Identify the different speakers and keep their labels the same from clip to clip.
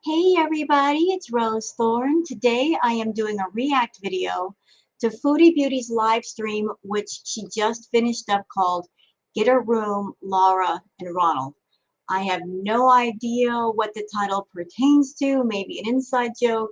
Speaker 1: Hey everybody, it's Rose Thorne. Today I am doing a react video to Foodie Beauty's live stream, which she just finished up, called Get a Room, Lara and Ronald. I have no idea what the title pertains to, maybe an inside joke,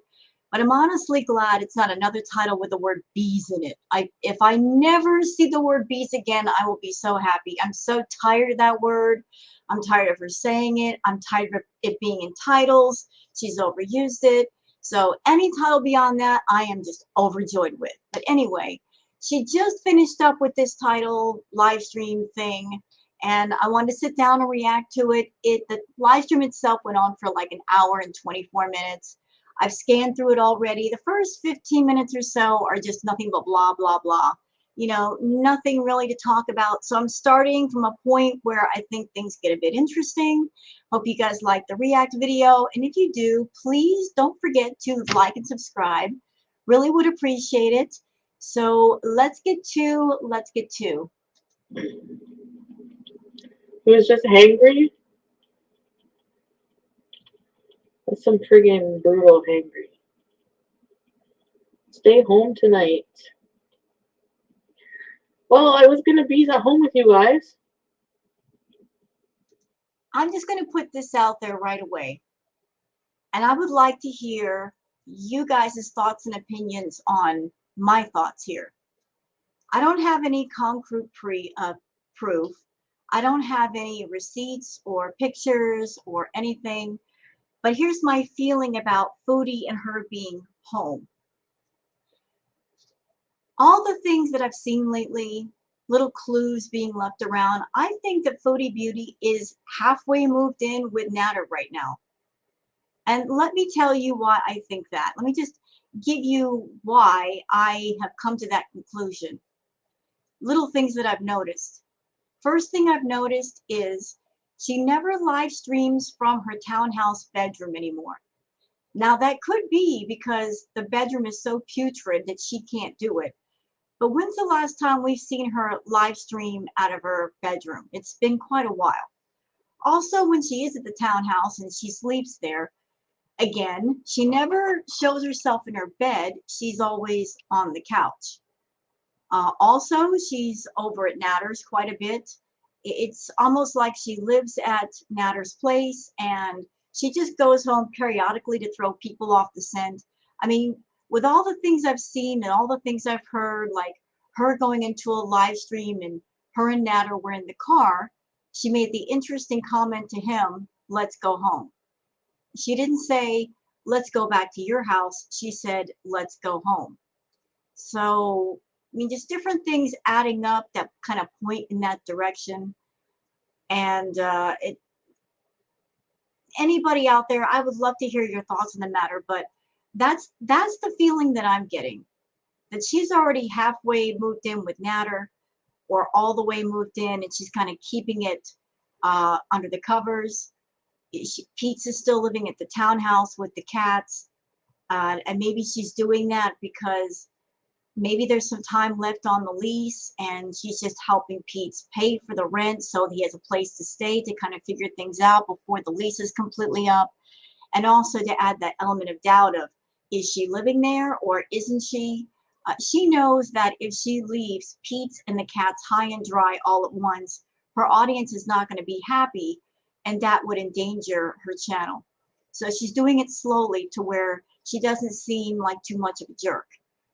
Speaker 1: but I'm honestly glad it's not another title with the word bees in it. If I never see the word bees again, I will be so happy. I'm so tired of that word. I'm tired of her saying it. I'm tired of it being in titles. She's overused it. So any title beyond that, I am just overjoyed with. But anyway, she just finished up with this title live stream thing, and I wanted to sit down and react to it. The live stream itself went on for like an hour and 24 minutes. I've scanned through it already. The first 15 minutes or so are just nothing but blah, blah, blah. You know, nothing really to talk about. So I'm starting from a point where I think things get a bit interesting. Hope you guys like the react video. And if you do, please don't forget to like and subscribe. Really would appreciate it. So let's get to.
Speaker 2: He was just hangry. That's some friggin' brutal hangry. Stay home tonight. Well, I was gonna be at home with you guys.
Speaker 1: I'm just going to put this out there right away. And I would like to hear you guys' thoughts and opinions on my thoughts here. I don't have any concrete proof. I don't have any receipts or pictures or anything. But here's my feeling about Foodie and her being home. All the things that I've seen lately, little clues being left around, I think that Foodie Beauty is halfway moved in with Natter right now. And let me tell you why I think that. Let me just give you why I have come to that conclusion. Little things that I've noticed. First thing I've noticed is she never live streams from her townhouse bedroom anymore. Now that could be because the bedroom is so putrid that she can't do it. But when's the last time we've seen her live stream out of her bedroom? It's been quite a while. Also, when she is at the townhouse and she sleeps there, again, she never shows herself in her bed. She's always on the couch. Also, she's over at Natter's quite a bit. It's almost like she lives at Natter's place and she just goes home periodically to throw people off the scent. I mean, with all the things I've seen and all the things I've heard, like her going into a live stream and her and Natter were in the car, she made the interesting comment to him, "Let's go home." She didn't say, "Let's go back to your house." She said, "Let's go home." So, I mean, just different things adding up that kind of point in that direction. And anybody out there, I would love to hear your thoughts on the matter, but that's the feeling that I'm getting, that she's already halfway moved in with Natter, or all the way moved in, and she's kind of keeping it under the covers. Pete's is still living at the townhouse with the cats, and maybe she's doing that because maybe there's some time left on the lease and she's just helping Pete pay for the rent so he has a place to stay to kind of figure things out before the lease is completely up. And also to add that element of doubt of, is she living there or isn't she? She knows that if she leaves Pete and the cats high and dry all at once, her audience is not going to be happy, and that would endanger her channel. So she's doing it slowly to where she doesn't seem like too much of a jerk.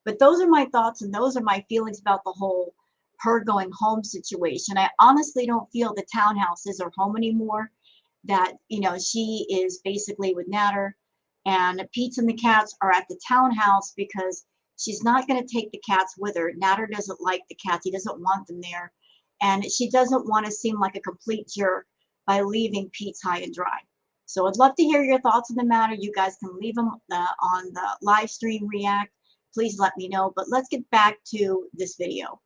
Speaker 1: But those are my thoughts and those are my feelings about the whole her going home situation. I honestly don't feel the townhouse is her home anymore, that, you know, she is basically with Natter, and Pete and the cats are at the townhouse because she's not going to take the cats with her. Natter doesn't like the cats. He doesn't want them there. And she doesn't want to seem like a complete jerk by leaving Pete's high and dry. So I'd love to hear your thoughts on the matter. You guys can leave them on the live stream react. Please let me know. But let's get back to this video.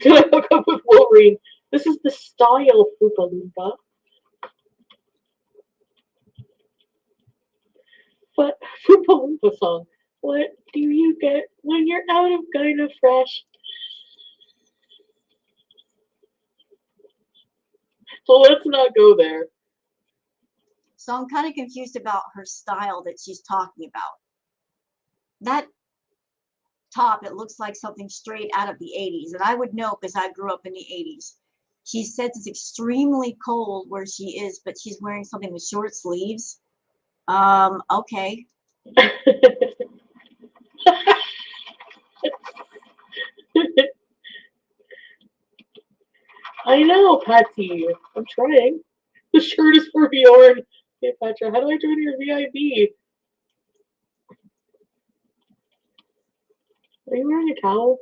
Speaker 2: Can I hook up with Wolverine? This is the style, Oompa Loompa. But Oompa Loompa song. What do you get when you're out of Kinda Fresh? So let's not go there.
Speaker 1: So I'm kind of confused about her style that she's talking about. That top, it looks like something straight out of the 80s. And I would know because I grew up in the 80s. She says it's extremely cold where she is, but she's wearing something with short sleeves. Okay.
Speaker 2: I know, Patsy. I'm trying. The shirt is for Bjorn. Hey, Petra, how do I join your VIB? Are you wearing a towel?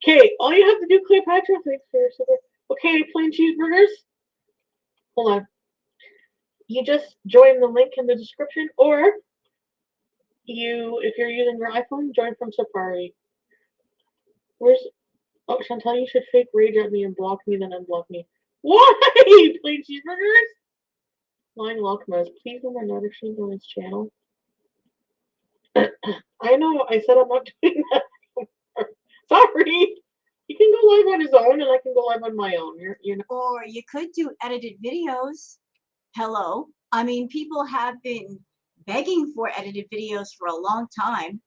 Speaker 2: Okay, all you have to do, Cleopatra, thanks for your support. Okay, plain cheeseburgers. Hold on. You just join the link in the description, or if you're using your iPhone, join from Safari. Oh, Chantal, you should fake rage at me and block me, then unblock me. Why? Plain cheeseburgers? Line Lockmas, please no more notifications on this channel. I know, I said I'm not doing that anymore. Sorry. He can go live on his own, and I can go live on my own.
Speaker 1: Or you could do edited videos. Hello. I mean, people have been begging for edited videos for a long time.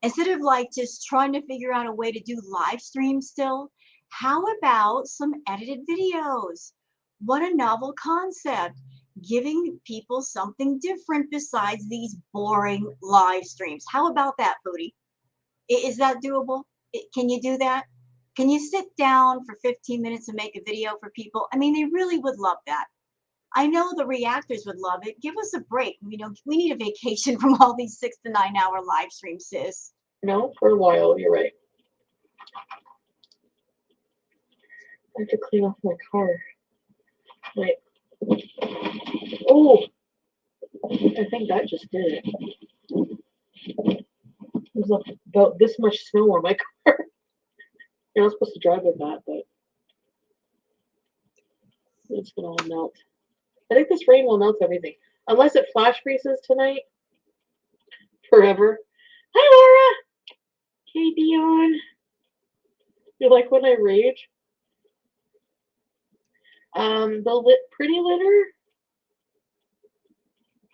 Speaker 1: Instead of like just trying to figure out a way to do live stream still, how about some edited videos? What a novel concept, giving people something different besides these boring live streams. How about that, Foodie? Is that doable? Can you do that? Can you sit down for 15 minutes and make a video for people? I mean, they really would love that. I know the reactors would love it. Give us a break. We need a vacation from all these 6 to 9 hour live streams, sis.
Speaker 2: No, for a while, you're right. I have to clean off my car. Wait. Oh! I think that just did it. There's about this much snow on my car. You're not supposed to drive with that, but it's gonna all melt. I think this rain will melt everything. Unless it flash freezes tonight. Forever. Hi, Lara! Hey, Dion. You like when I rage? Pretty litter?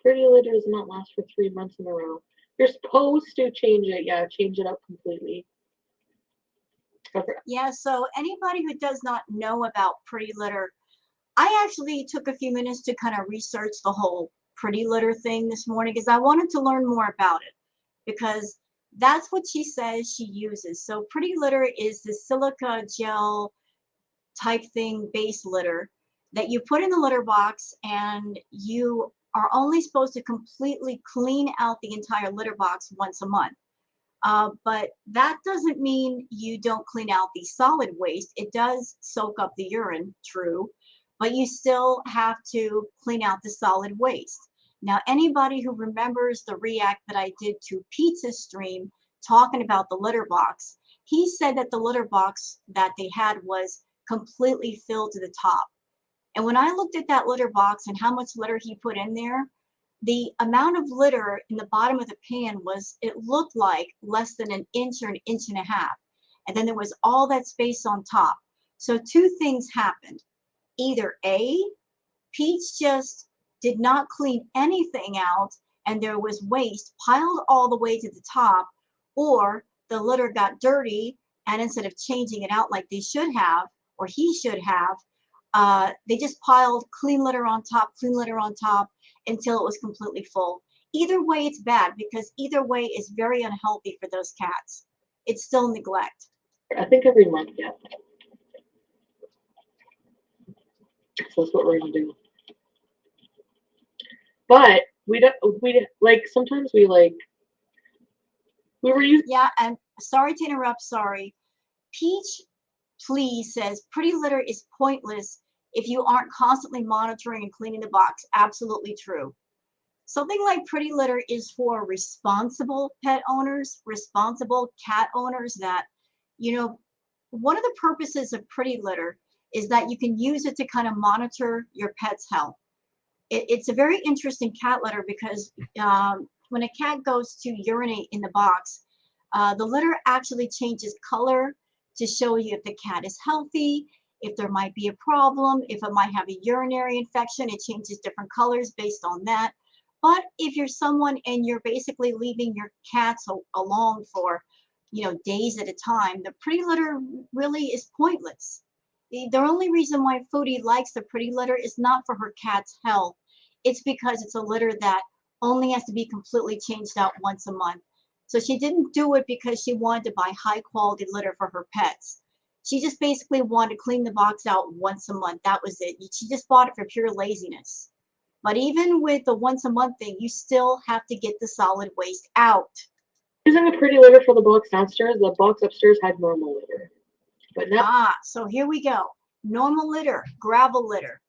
Speaker 2: Pretty litter does not last for 3 months in a row. You're supposed to change it. Yeah, change it up completely.
Speaker 1: Yeah, so anybody who does not know about Pretty Litter, I actually took a few minutes to kind of research the whole Pretty Litter thing this morning because I wanted to learn more about it, because that's what she says she uses. So Pretty Litter is the silica gel type thing base litter that you put in the litter box, and you are only supposed to completely clean out the entire litter box once a month. But that doesn't mean you don't clean out the solid waste. It does soak up the urine, true, but you still have to clean out the solid waste. Now, anybody who remembers the react that I did to Pizza Stream talking about the litter box, he said that the litter box that they had was completely filled to the top. And when I looked at that litter box and how much litter he put in there, the amount of litter in the bottom of the pan it looked like less than an inch or an inch and a half. And then there was all that space on top. So two things happened. Either A, Peach just did not clean anything out and there was waste piled all the way to the top, or the litter got dirty and instead of changing it out like they should have, or he should have, they just piled clean litter on top until it was completely full. Either way, it's bad because either way is very unhealthy for those cats. It's still neglect.
Speaker 2: I think every month, yeah. So that's what we're gonna do. But we sometimes we were using.
Speaker 1: Yeah, and sorry to interrupt, sorry. Peach Please says Pretty Litter is pointless if you aren't constantly monitoring and cleaning the box. Absolutely true. Something like Pretty Litter is for responsible pet owners, responsible cat owners that, one of the purposes of Pretty Litter is that you can use it to kind of monitor your pet's health. It's a very interesting cat litter because when a cat goes to urinate in the box, the litter actually changes color to show you if the cat is healthy. if there might be a problem, if it might have a urinary infection, it changes different colors based on that. But if you're someone and you're basically leaving your cats alone for, days at a time, the pretty litter really is pointless. The only reason why Foodie likes the pretty litter is not for her cat's health. It's because it's a litter that only has to be completely changed out once a month. So she didn't do it because she wanted to buy high quality litter for her pets. She just basically wanted to clean the box out once a month. That was it. She just bought it for pure laziness. But even with the once a month thing, you still have to get the solid waste out.
Speaker 2: Using a pretty litter for the box downstairs, the box upstairs had normal litter. But not
Speaker 1: so here we go. Normal litter, gravel litter,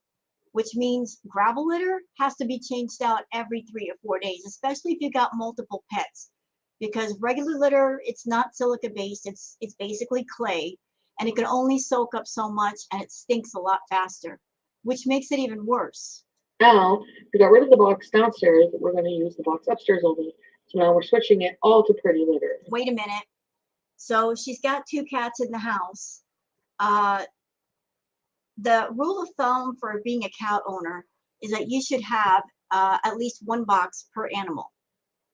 Speaker 1: which means gravel litter has to be changed out every 3 or 4 days, especially if you got multiple pets. Because regular litter, it's not silica based, it's basically clay, and it can only soak up so much, and it stinks a lot faster, which makes it even worse.
Speaker 2: now, we got rid of the box downstairs, we're going to use the box upstairs only. So now we're switching it all to pretty litter.
Speaker 1: Wait a minute. So she's got 2 cats in the house. The rule of thumb for being a cat owner is that you should have at least 1 box per animal,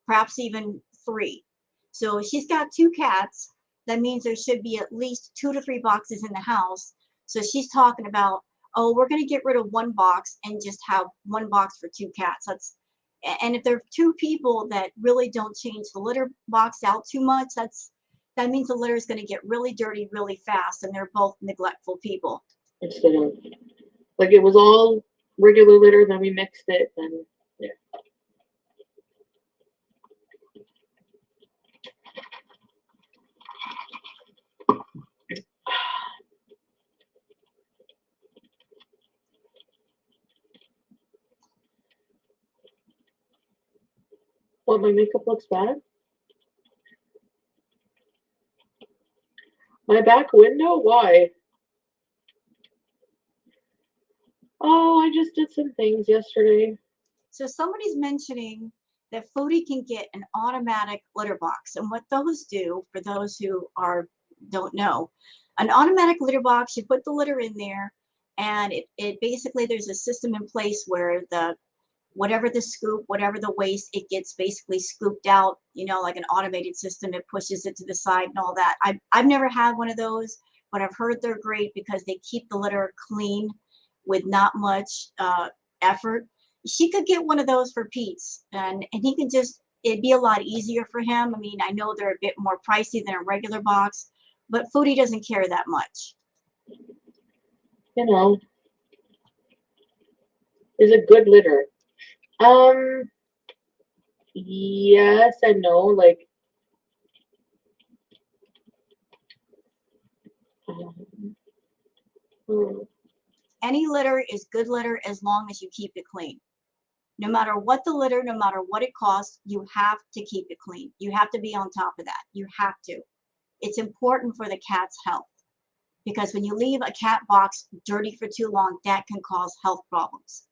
Speaker 1: perhaps even 3. So she's got 2 cats. That means there should be at least 2 to 3 boxes in the house. So she's talking about, oh, we're going to get rid of 1 box and just have 1 box for 2 cats. And if there are 2 people that really don't change the litter box out too much, that means the litter is going to get really dirty really fast, and they're both neglectful people.
Speaker 2: Instead of, like, it was all regular litter, then we mixed it, then, yeah. What, my makeup looks bad? My back window? Why? Oh, I just did some things yesterday.
Speaker 1: So somebody's mentioning that Foodie can get an automatic litter box. And what those do, for those who don't know, an automatic litter box, you put the litter in there, and it basically, there's a system in place where whatever the scoop, whatever the waste, it gets basically scooped out, like an automated system. It pushes it to the side and all that. I've never had one of those, but I've heard they're great because they keep the litter clean with not much effort. She could get one of those for Pete's, and he can it'd be a lot easier for him. I mean, I know they're a bit more pricey than a regular box, but Foodie doesn't care that much.
Speaker 2: Is a good litter. Yes and no, like,
Speaker 1: Any litter is good litter as long as you keep it clean. No matter what the litter, no matter what it costs, you have to keep it clean. You have to be on top of that. You have to. It's important for the cat's health, because when you leave a cat box dirty for too long, that can cause health problems.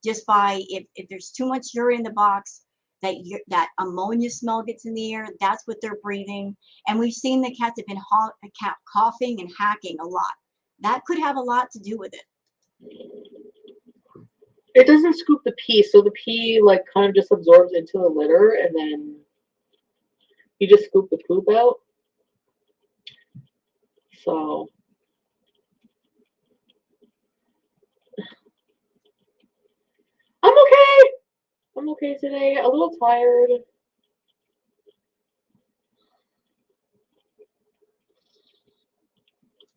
Speaker 1: Just by, if there's too much urine in the box, that ammonia smell gets in the air, that's what they're breathing. And we've seen the cats have been coughing and hacking a lot. That could have a lot to do with it.
Speaker 2: It doesn't scoop the pee, so the pee, like, kind of just absorbs into the litter, and then you just scoop the poop out. So I'm okay today. A little tired.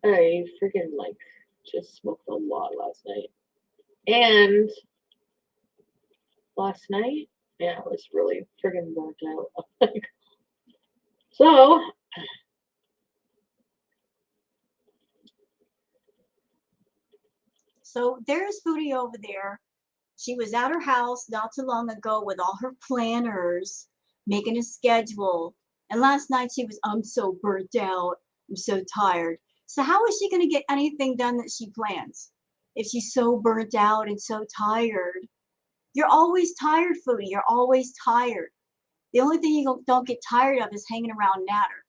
Speaker 2: I freaking, like, just smoked a lot last night. And last night, yeah, I was really friggin' burnt out.
Speaker 1: So there's Foodie over there. She was at her house not too long ago with all her planners, making a schedule. And last night she was, I'm so burnt out. I'm so tired. So how is she going to get anything done that she plans if she's so burnt out and so tired? You're always tired, Foodie. You're always tired. The only thing you don't get tired of is hanging around Natter.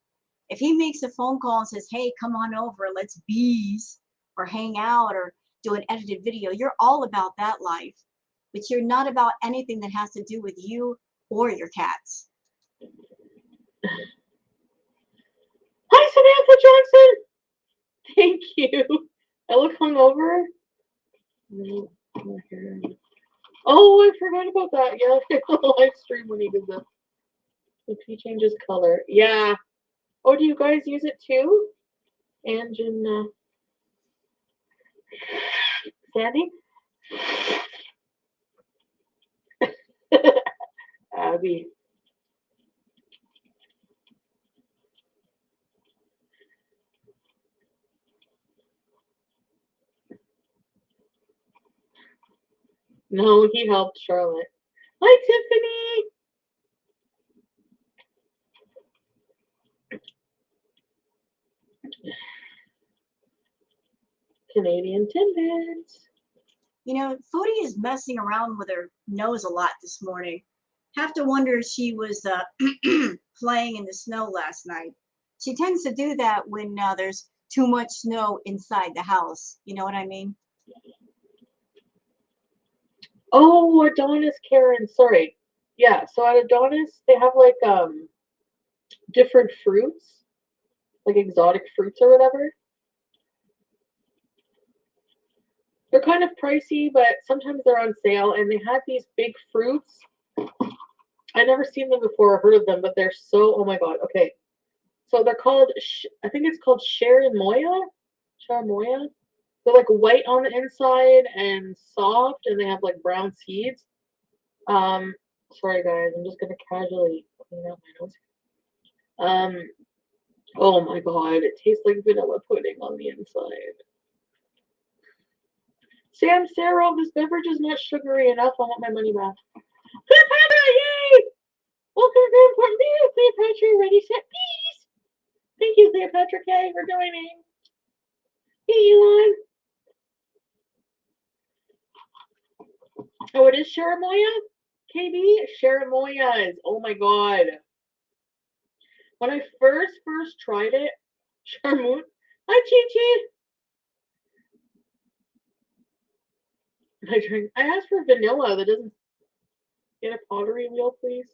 Speaker 1: If he makes a phone call and says, hey, come on over, let's bees, or hang out or do an edited video. You're all about that life, but you're not about anything that has to do with you or your cats.
Speaker 2: Hi, Samantha Johnson. Thank you. I look hungover. Oh, I forgot about that. Yeah, the live stream when he did the if he changes color. Yeah. Oh, do you guys use it too? Ange and Sandy? Abby. No, he helped Charlotte. Hi, Tiffany. Canadian Timbits.
Speaker 1: You know, Foodie is messing around with her nose a lot this morning. Have to wonder if she was playing in the snow last night. She tends to do that when there's too much snow inside the house. You know what I mean?
Speaker 2: Oh, Adonis, Karen. Sorry. Yeah, so at Adonis, they have like different fruits, like exotic fruits or whatever. They're kind of pricey, but sometimes they're on sale, and they had these big fruits. I'd never seen them before or heard of them, but they're so, oh my god, okay. So they're called, I think it's called Cherimoya? Cherimoya? They're like white on the inside and soft, and they have like brown seeds. Sorry guys, I'm just gonna casually clean out my nose. Oh my god, it tastes like vanilla pudding on the inside. Sam, Sarah, this beverage is not sugary enough. I want my money back. Cleopatra, yay! Welcome to from me, Cleopatra, ready, set, peace! Thank you, Cleopatra K, for joining. Hey, Elon. Oh, it is Cherimoya? KB? Cherimoyas. Oh my god. When I first tried it, Charmoot. Hi, Chi Chi. I asked for vanilla. That doesn't get a pottery wheel, please.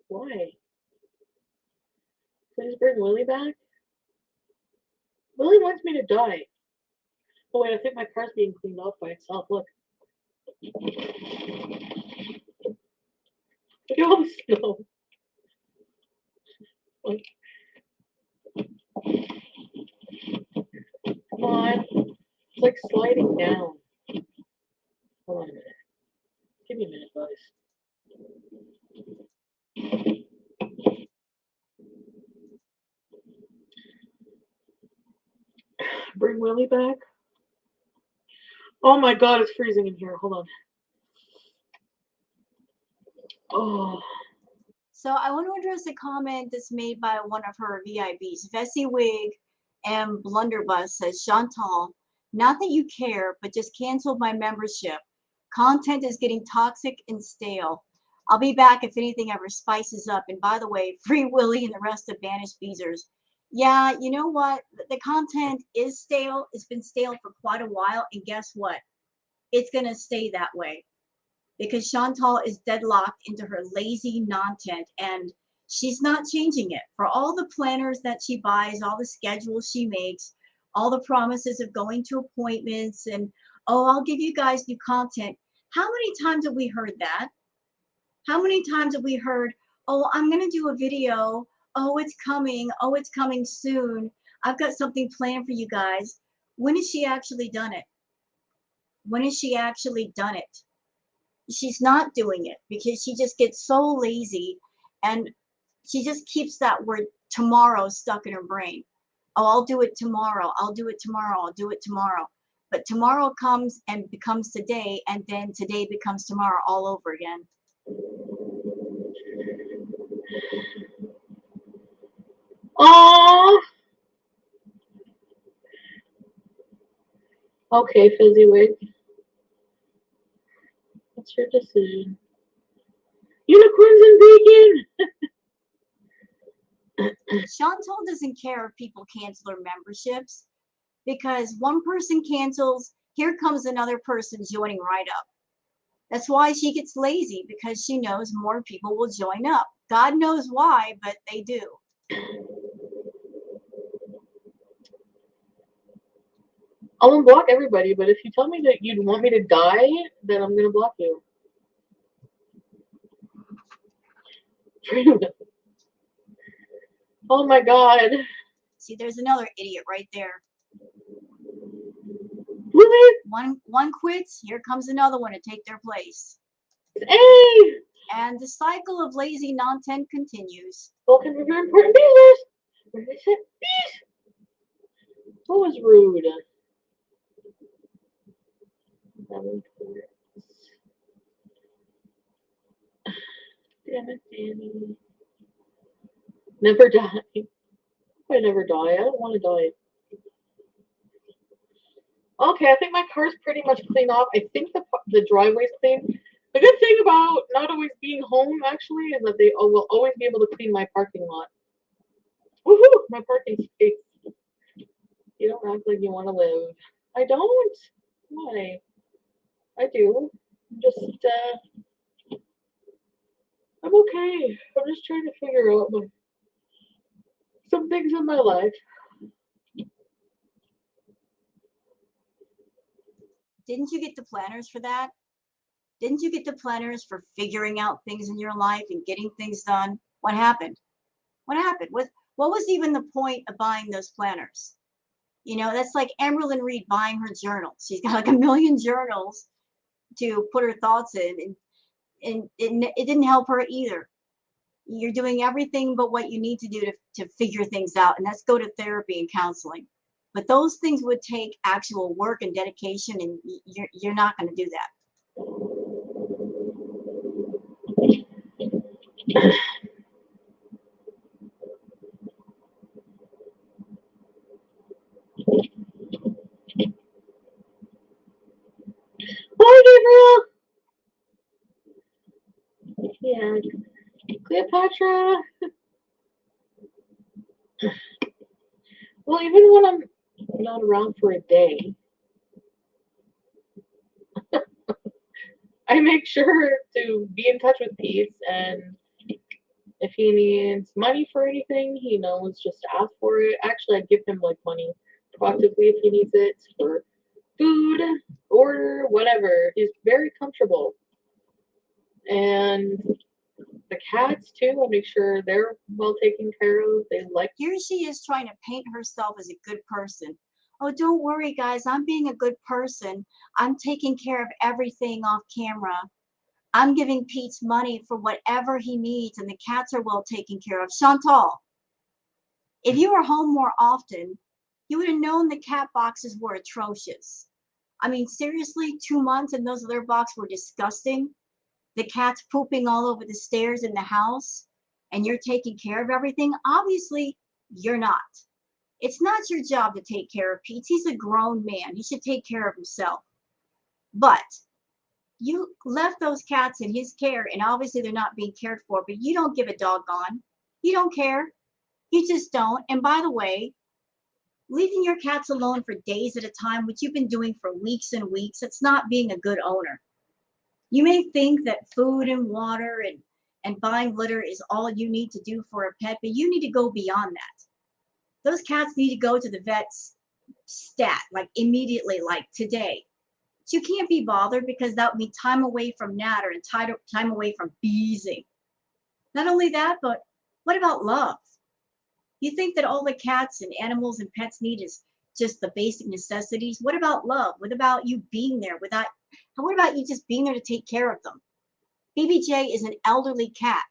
Speaker 2: Why? Please bring Lily back. Lily wants me to die. Oh wait, I think my car's being cleaned off by itself. Look. Look at all the snow. Like, come on. It's like sliding down. Hold on a minute. Give me a minute, guys. Bring Willie back. Oh my god, it's freezing in here. Hold on. Oh.
Speaker 1: So I want to address a comment that's made by one of her VIPs. Vessi Wig and Blunderbuss says, Chantal, not that you care, but just canceled my membership. Content is getting toxic and stale. I'll be back if anything ever spices up. And by the way, Free Willy and the rest of Banished Beezers. Yeah, you know what? The content is stale. It's been stale for quite a while. And guess what? It's going to stay that way because Chantal is deadlocked into her lazy nontent and she's not changing it. For all the planners that she buys, all the schedules she makes, all the promises of going to appointments and, oh, I'll give you guys new content. How many times have we heard that? How many times have we heard, oh, I'm going to do a video. Oh, it's coming. Oh, it's coming soon. I've got something planned for you guys. When has she actually done it? When has she actually done it? She's not doing it because she just gets so lazy and she just keeps that word tomorrow stuck in her brain. Oh, I'll do it tomorrow. I'll do it tomorrow. I'll do it tomorrow. But tomorrow comes and becomes today, and then today becomes tomorrow all over again.
Speaker 2: Oh. Okay, Fizzy Wig. What's your decision? Unicorns and bacon!
Speaker 1: Chantal doesn't care if people cancel their memberships. because one person cancels, here comes another person joining right up. That's why she gets lazy, because she knows more people will join up. God knows why, but they do.
Speaker 2: I'll unblock everybody, but if you tell me that you'd want me to die, then I'm gonna block you. Oh my god.
Speaker 1: See, there's another idiot right there.
Speaker 2: Really?
Speaker 1: One quits, here comes another one to take their place.
Speaker 2: Hey!
Speaker 1: And the cycle of lazy non-10 continues.
Speaker 2: Welcome to your important business. Where is it? Bees! Who was rude? Damn it, Danny. Never die. I never die. I don't want to die. Okay, I think my car's pretty much clean off. I think the driveway's clean. The good thing about not always being home, actually, is that they will always be able to clean my parking lot. Woohoo! My parking space. You don't act like you want to live. I don't. Why? I do. I'm just, I'm okay. I'm just trying to figure out some things in my life.
Speaker 1: Didn't you get the planners for that? Didn't you get the planners for figuring out things in your life and getting things done? What happened? What happened? What was even the point of buying those planners? You know, that's like Emerald Reed buying her journals. She's got like a million journals to put her thoughts in, and it didn't help her either. You're doing everything but what you need to do to figure things out, and that's go to therapy and counseling. But those things would take actual work and dedication, and you're not going to do that.
Speaker 2: Hi, Gabriel. Yeah, Cleopatra. Well, even when I'm not around for a day, I make sure to be in touch with Pete, and if he needs money for anything, he knows just to ask for it. Actually, I give him like money proactively if he needs it for food, order, whatever. He's very comfortable. And the cats too, I make sure they're well taken care of. They like.
Speaker 1: Here she is trying to paint herself as a good person. Oh, don't worry, guys. I'm being a good person. I'm taking care of everything off camera. I'm giving Pete's money for whatever he needs, and the cats are well taken care of. Chantal, if you were home more often, you would have known the cat boxes were atrocious. I mean, seriously, 2 months and those litter boxes were disgusting. The cat's pooping all over the stairs in the house, and you're taking care of everything. Obviously, you're not. It's not your job to take care of Pete. He's a grown man. He should take care of himself. But you left those cats in his care, and obviously they're not being cared for, but you don't give a doggone. You don't care. You just don't. And by the way, leaving your cats alone for days at a time, which you've been doing for weeks and weeks, it's not being a good owner. You may think that food and water and buying litter is all you need to do for a pet, but you need to go beyond that. Those cats need to go to the vet's stat, like immediately, like today. So you can't be bothered, because that would be time away from natter and time away from beesing. Not only that, but what about love? You think that all the cats and animals and pets need is just the basic necessities? What about love? What about you being there what about you just being there to take care of them? BBJ is an elderly cat.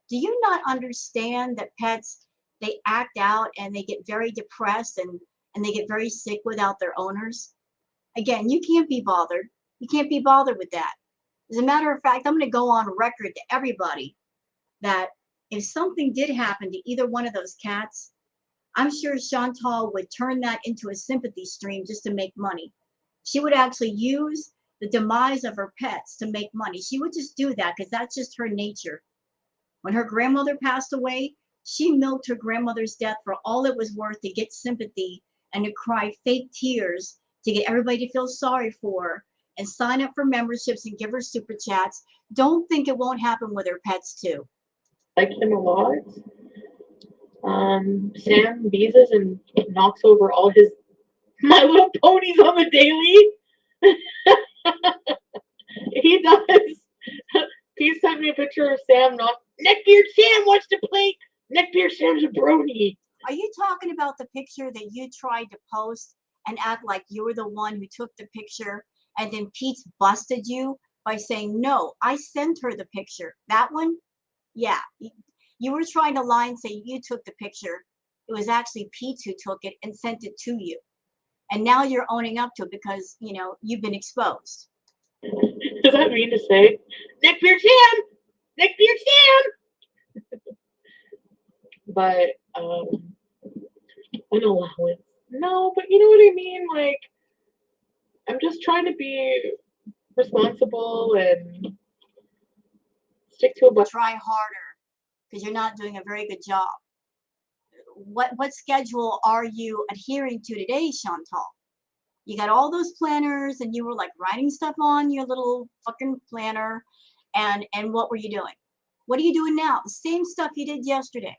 Speaker 1: Do you not understand that pets, they act out and they get very depressed and they get very sick without their owners? Again, you can't be bothered. You can't be bothered with that. As a matter of fact, I'm going to go on record to everybody that if something did happen to either one of those cats, I'm sure Chantal would turn that into a sympathy stream just to make money. She would actually use the demise of her pets to make money. She would just do that because that's just her nature. When her grandmother passed away, she milked her grandmother's death for all it was worth to get sympathy and to cry fake tears to get everybody to feel sorry for her and sign up for memberships and give her super chats, don't think it won't happen with her pets too.
Speaker 2: Like him a lot. Sam beezes and knocks over all his My Little Ponies on the daily. He does. He sent me a picture of Sam Neckbeard Sam wants to play. Neckbeard Sam's a brony.
Speaker 1: Are you talking about the picture that you tried to post and act like you were the one who took the picture, and then Pete busted you by saying, no, I sent her the picture? That one? Yeah. You were trying to lie and say you took the picture. It was actually Pete who took it and sent it to you. And now you're owning up to it because, you know, you've been exposed.
Speaker 2: Does that mean to say, Neckbeard Sam? Neckbeard Sam? But, an allowance. No, but you know what I mean? Like, I'm just trying to be responsible and stick to a budget.
Speaker 1: Try harder because you're not doing a very good job. What schedule are you adhering to today, Chantal? You got all those planners and you were like writing stuff on your little fucking planner, and what were you doing? What are you doing now? The same stuff you did yesterday.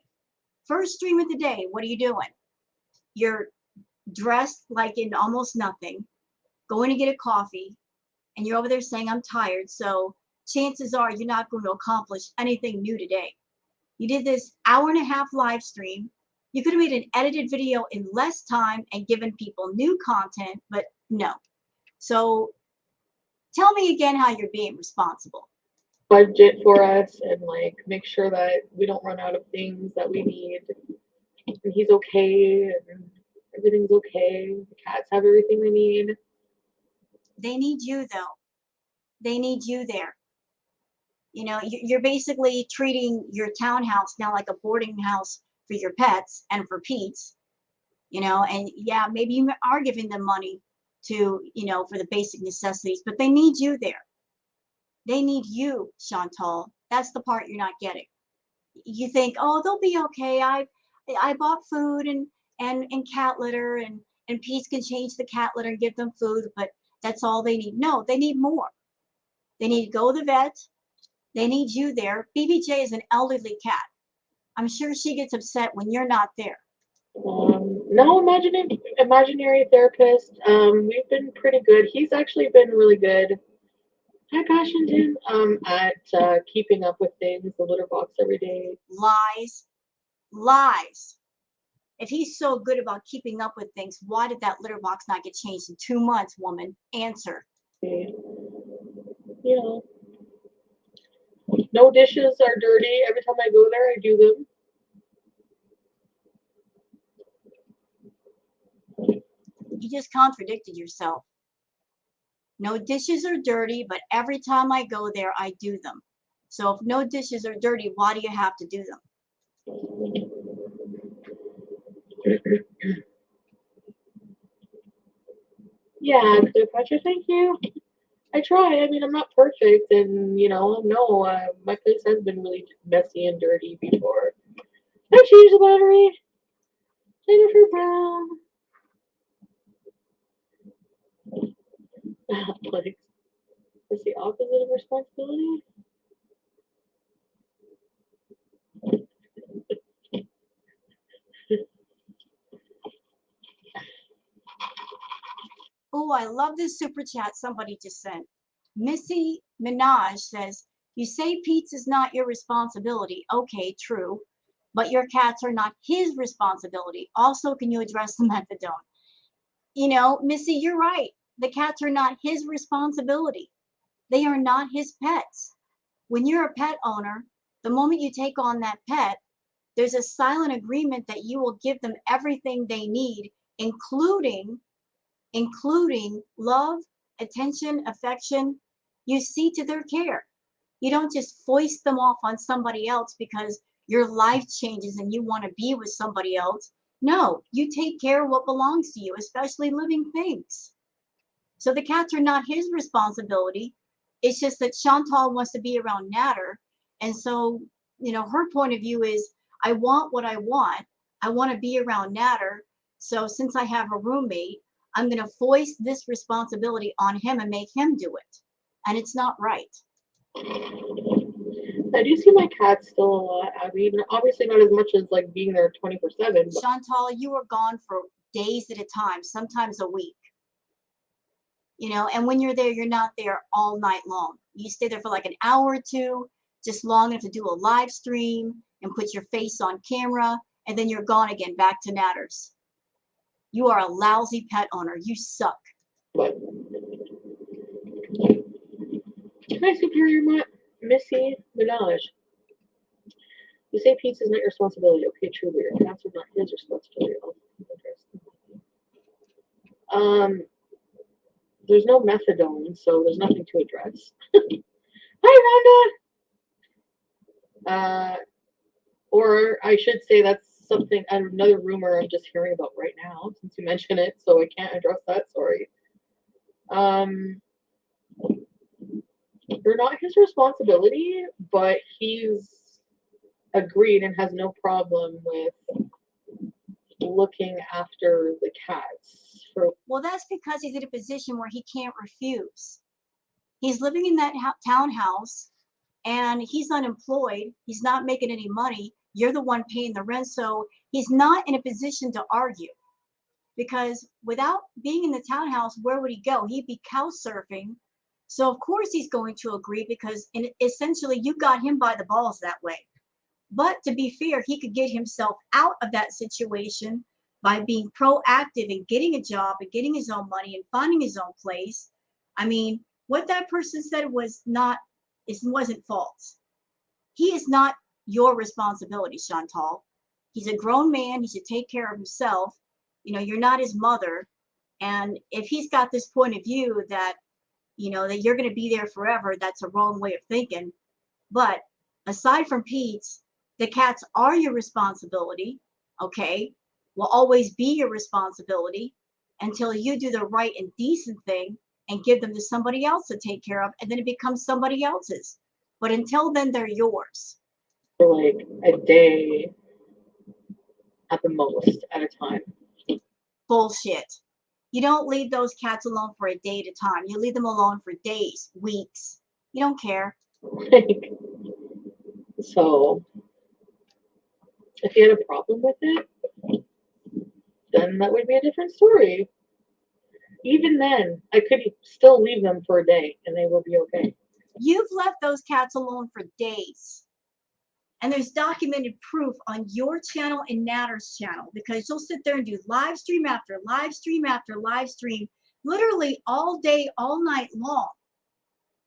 Speaker 1: First stream of the day, what are you doing? You're dressed like in almost nothing, going to get a coffee, and you're over there saying, I'm tired, so chances are you're not going to accomplish anything new today. You did this hour-and-a-half live stream. You could have made an edited video in less time and given people new content, but no. So tell me again how you're being responsible.
Speaker 2: Budget for us and like make sure that we don't run out of things that we need. And he's okay and everything's okay. The cats have everything they need.
Speaker 1: They need you though. They need you there. You know, you're basically treating your townhouse now like a boarding house for your pets and for Pete's, you know, and yeah, maybe you are giving them money to, you know, for the basic necessities, but they need you there. They need you, Chantal. That's the part you're not getting. You think, oh, they'll be okay. I bought food and cat litter, and Pete can change the cat litter and give them food, but that's all they need. No, they need more. They need to go to the vet. They need you there. BBJ is an elderly cat. I'm sure she gets upset when you're not there.
Speaker 2: No imaginary therapist. We've been pretty good. He's actually been really good. Hi, Passionton. At keeping up with things, the litter box every day.
Speaker 1: Lies. Lies. If he's so good about keeping up with things, why did that litter box not get changed in 2 months, woman? Answer.
Speaker 2: You know, no dishes are dirty. Every time I go there, I do them.
Speaker 1: You just contradicted yourself. No dishes are dirty, but every time I go there, I do them. So if no dishes are dirty, why do you have to do them?
Speaker 2: Yeah, Cleopatra, thank you. I try. I mean, I'm not perfect, and you know, no, my place has been really messy and dirty before. I changed the battery. Jennifer Brown. Like, is the opposite of responsibility?
Speaker 1: Oh, I love this super chat somebody just sent. Missy Minaj says, you say pizza is not your responsibility. Okay, true. But your cats are not his responsibility. Also, can you address the methadone? You know, Missy, you're right. The cats are not his responsibility. They are not his pets. When you're a pet owner, the moment you take on that pet, there's a silent agreement that you will give them everything they need, including love, attention, affection. You see to their care. You don't just foist them off on somebody else because your life changes and you want to be with somebody else. No, you take care of what belongs to you, especially living things. So the cats are not his responsibility. It's just that Chantal wants to be around Natter. And so, you know, her point of view is, I want what I want. I want to be around Natter. So since I have a roommate, I'm going to foist this responsibility on him and make him do it. And it's not right.
Speaker 2: I do see my cat still a lot, Abby. Obviously not as much as like being there 24/7. But
Speaker 1: Chantal, you are gone for days at a time, sometimes a week. You know, and when you're there, you're not there all night long. You stay there for like an hour or two, just long enough to do a live stream and put your face on camera, and then you're gone again, back to Natters. You are a lousy pet owner. You suck.
Speaker 2: But hi, Superior Missy Minaj. You say pizza's not your responsibility. Okay, true, but your cats are not his responsibility. There's no methadone, so there's nothing to address. Hi, Rhonda. Or I should say that's something, another rumor I'm just hearing about right now, since you mentioned it, so I can't address that. Sorry. They're not his responsibility, but he's agreed and has no problem with looking after the cats.
Speaker 1: Well, that's because he's in a position where he can't refuse. He's living in that townhouse and he's unemployed. He's not making any money. You're the one paying the rent. So he's not in a position to argue, because without being in the townhouse, where would he go? He'd be couch surfing. So of course he's going to agree, because essentially you got him by the balls that way. But to be fair, he could get himself out of that situation by being proactive and getting a job and getting his own money and finding his own place. I mean, what that person said wasn't false. He is not your responsibility, Chantal. He's a grown man. He should take care of himself. You know, you're not his mother. And if he's got this point of view that, you know, that you're going to be there forever, that's a wrong way of thinking. But aside from Pete's, the cats are your responsibility, okay? Will always be your responsibility until you do the right and decent thing and give them to somebody else to take care of, and then it becomes somebody else's. But until then, they're yours.
Speaker 2: For like a day at the most at a time.
Speaker 1: Bullshit. You don't leave those cats alone for a day at a time. You leave them alone for days, weeks. You don't care.
Speaker 2: So, if you had a problem with it, then that would be a different story. Even then, I could still leave them for a day and they will be okay.
Speaker 1: You've left those cats alone for days. And there's documented proof on your channel and Natter's channel, because you'll sit there and do live stream after live stream after live stream, literally all day, all night long.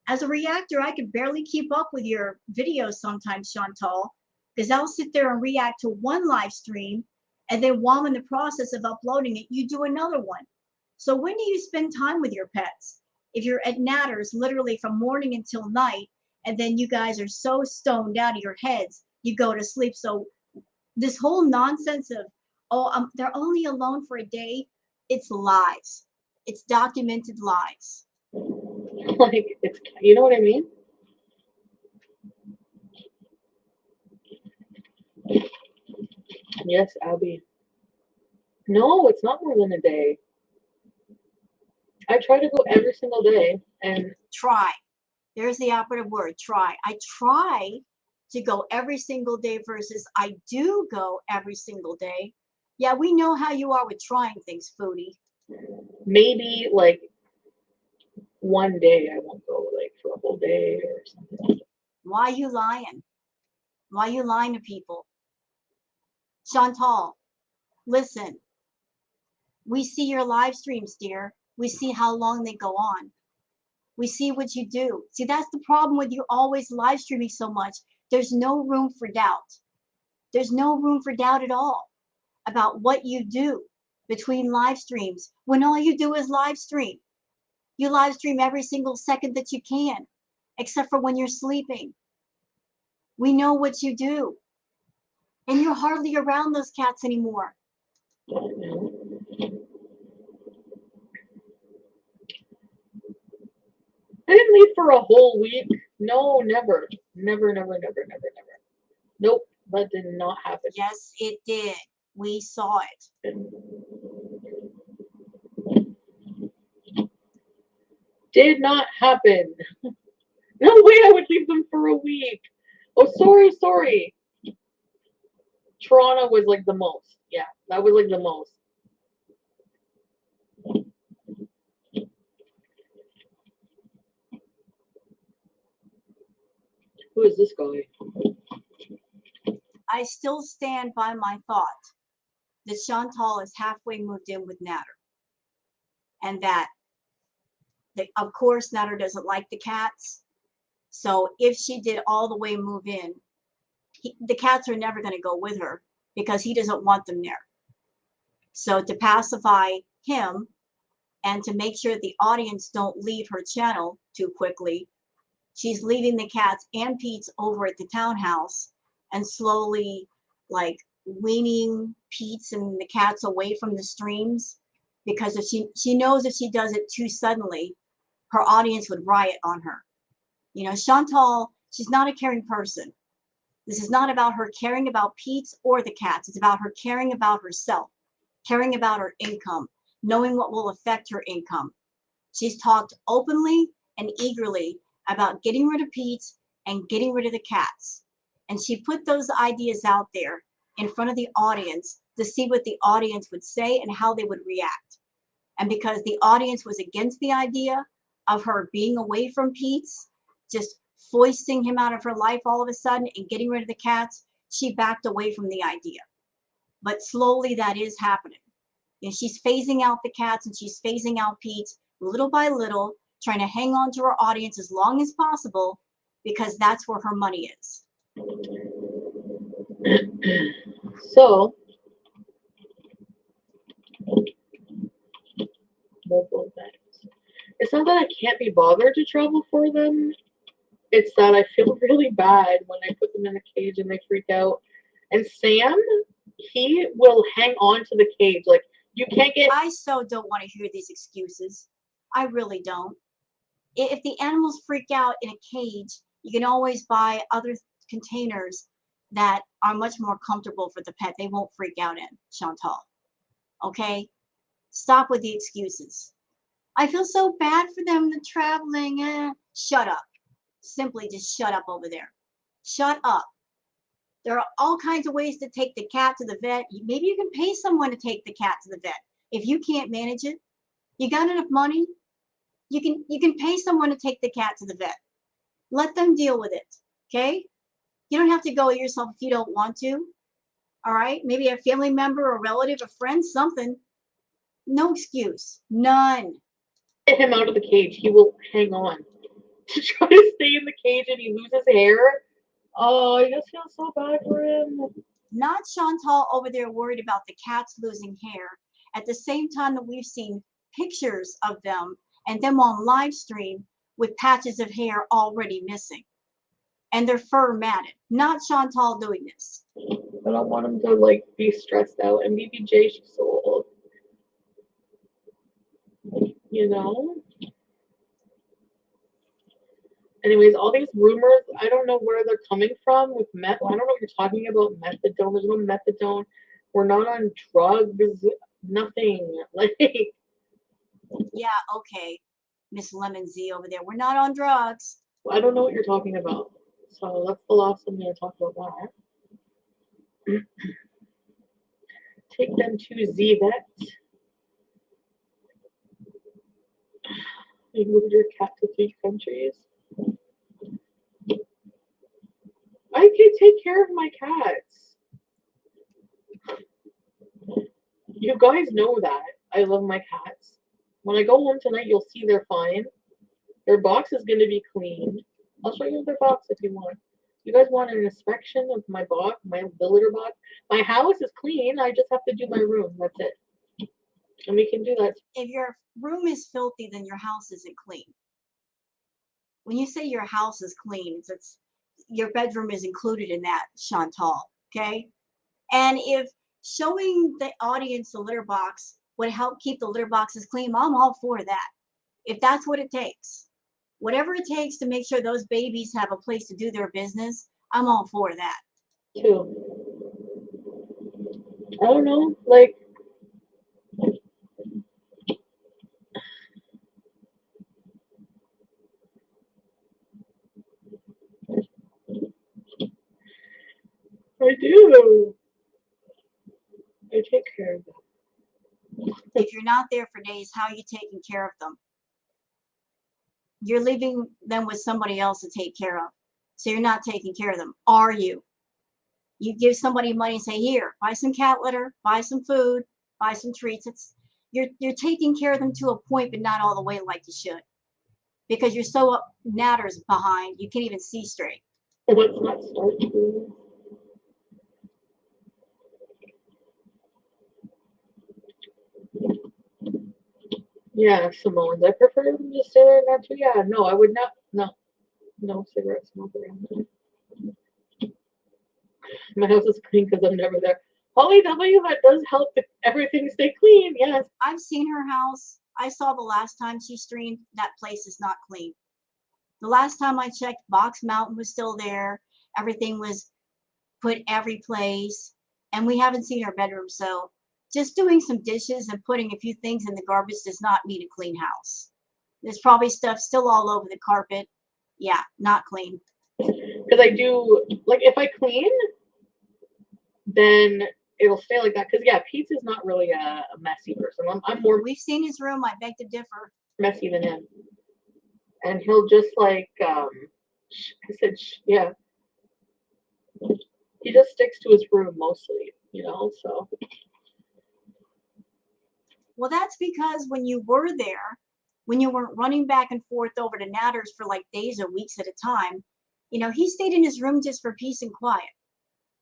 Speaker 1: As a reactor, I can barely keep up with your videos sometimes, Chantal, because I'll sit there and react to one live stream, and then while I'm in the process of uploading it, you do another one. So when do you spend time with your pets? If you're at Natter's literally from morning until night, and then you guys are so stoned out of your heads, you go to sleep. So this whole nonsense of, oh, they're only alone for a day, it's lies. It's documented lies.
Speaker 2: Like, it's, you know what I mean? Yes, Abby. No, it's not more than a day. I try to go every single day, and
Speaker 1: try. There's the operative word, try. I try to go every single day versus I do go every single day. Yeah, we know how you are with trying things, Foodie.
Speaker 2: maybe like one day I won't go like for a whole day or something.
Speaker 1: Why you lying? Why you lying to people? Chantal, listen. We see your live streams, dear. We see how long they go on. We see what you do. See, that's the problem with you always live streaming so much. There's no room for doubt. There's no room for doubt at all about what you do between live streams when all you do is live stream. You live stream every single second that you can, except for when you're sleeping. We know what you do. And you're hardly around those cats anymore.
Speaker 2: I didn't leave for a whole week. No, never. Never, never, never, never, never. Nope, that did not happen.
Speaker 1: Yes, it did. We saw it.
Speaker 2: Did not happen. No way I would leave them for a week. Oh, sorry. Toronto was like the most. Yeah, that was like the most. Who is this guy?
Speaker 1: I still stand by my thought that Chantal is halfway moved in with Natter. And that, of course, Natter doesn't like the cats. So if she did all the way move in, the cats are never going to go with her because he doesn't want them there. So to pacify him and to make sure the audience don't leave her channel too quickly, she's leaving the cats and Pete's over at the townhouse and slowly like weaning Pete's and the cats away from the streams, because if she knows if she does it too suddenly, her audience would riot on her. You know, Chantal, she's not a caring person. This is not about her caring about Pete's or the cats. It's about her caring about herself, caring about her income, knowing what will affect her income. She's talked openly and eagerly about getting rid of Pete's and getting rid of the cats. And she put those ideas out there in front of the audience to see what the audience would say and how they would react. And because the audience was against the idea of her being away from Pete's, just foisting him out of her life all of a sudden and getting rid of the cats, she backed away from the idea. But slowly that is happening. And she's phasing out the cats and she's phasing out Pete's little by little, trying to hang on to her audience as long as possible because that's where her money is.
Speaker 2: So, it's not that I can't be bothered to travel for them. It's that I feel really bad when I put them in a cage and they freak out. And Sam, he will hang on to the cage. Like, you can't get...
Speaker 1: I so don't want to hear these excuses. I really don't. If the animals freak out in a cage, you can always buy other containers that are much more comfortable for the pet. They won't freak out in, Chantal. Okay? Stop with the excuses. I feel so bad for them, the traveling. Shut up. Simply just shut up over there. Shut up. There are all kinds of ways to take the cat to the vet. Maybe you can pay someone to take the cat to the vet. If you can't manage it, you got enough money, you can pay someone to take the cat to the vet. Let them deal with it. Okay? You don't have to go yourself if you don't want to. All right? Maybe a family member, a relative, a friend, something. No excuse. None.
Speaker 2: Get him out of the cage. He will hang on to try to stay in the cage and he loses hair. Oh, I just feel so bad for him.
Speaker 1: Not Chantal over there worried about the cats losing hair at the same time that we've seen pictures of them and them on live stream with patches of hair already missing and their fur matted. Not Chantal doing this.
Speaker 2: I don't want him to like be stressed out, and BBJ, she's so old. You know? Anyways, all these rumors, I don't know where they're coming from with meth. I don't know what you're talking about. Methadone. There's no methadone. We're not on drugs. Nothing. Like.
Speaker 1: Yeah, okay. Miss Lemon Z over there. We're not on drugs.
Speaker 2: I don't know what you're talking about. So that's the last thing I'm going to talk about now. Take them to Z-Vet. You moved your cat to 3 countries. I can take care of my cats. You guys know that. I love my cats. When I go home tonight, you'll see they're fine. Their box is going to be clean. I'll show you their box if you want. You guys want an inspection of my box, the litter box? My house is clean. I just have to do my room. That's it. And we can do that.
Speaker 1: If your room is filthy, then your house isn't clean. When you say your house is clean, it's your bedroom is included in that, Chantal. Okay? And if showing the audience the litter box would help keep the litter boxes clean, I'm all for that. If that's what it takes. Whatever it takes to make sure those babies have a place to do their business, I'm all for that.
Speaker 2: Too. I don't know, like, do. I take care of them.
Speaker 1: If you're not there for days, how are you taking care of them? You're leaving them with somebody else to take care of. So you're not taking care of them. Are you? You give somebody money and say, here, buy some cat litter, buy some food, buy some treats. You're taking care of them to a point, but not all the way like you should. Because you're so up natters behind, you can't even see straight.
Speaker 2: Let's not start. Yeah, Simone's. I prefer them to stay there not to. Yeah, no, I would not. No cigarette smoke around me. My house is clean because I'm never there. Holly W, that does help if everything stay clean. Yes.
Speaker 1: I've seen her house. I saw the last time she streamed. That place is not clean. The last time I checked, Box Mountain was still there. Everything was put every place. And we haven't seen her bedroom. So just doing some dishes and putting a few things in the garbage does not mean a clean house. There's probably stuff still all over the carpet. Yeah, not clean.
Speaker 2: Because I do, like, if I clean, then it'll stay like that. Because, yeah, Pete's is not really a messy person. I'm more
Speaker 1: We've seen his room. I beg to differ.
Speaker 2: messy than him. And he'll just, like, I said, yeah. He just sticks to his room mostly, you know, so.
Speaker 1: Well, that's because when you were there, when you weren't running back and forth over to Natter's for like days or weeks at a time, you know, he stayed in his room just for peace and quiet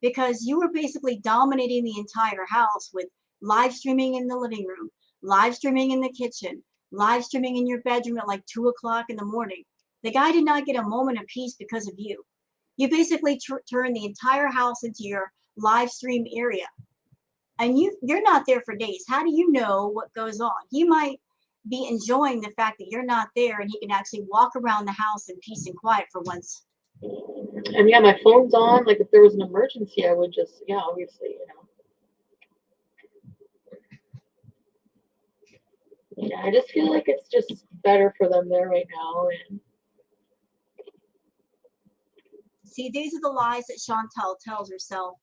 Speaker 1: because you were basically dominating the entire house with live streaming in the living room, live streaming in the kitchen, live streaming in your bedroom at like 2 o'clock in the morning. The guy did not get a moment of peace because of you. You basically turned the entire house into your live stream area. And you're not there for days. How do you know what goes on? He might be enjoying the fact that you're not there and he can actually walk around the house in peace and quiet for once.
Speaker 2: And yeah, my phone's on. Like, if there was an emergency, I would just, yeah, obviously, you know. Yeah, I just feel like it's just better for them there right now. And
Speaker 1: See, these are the lies that Chantal tells herself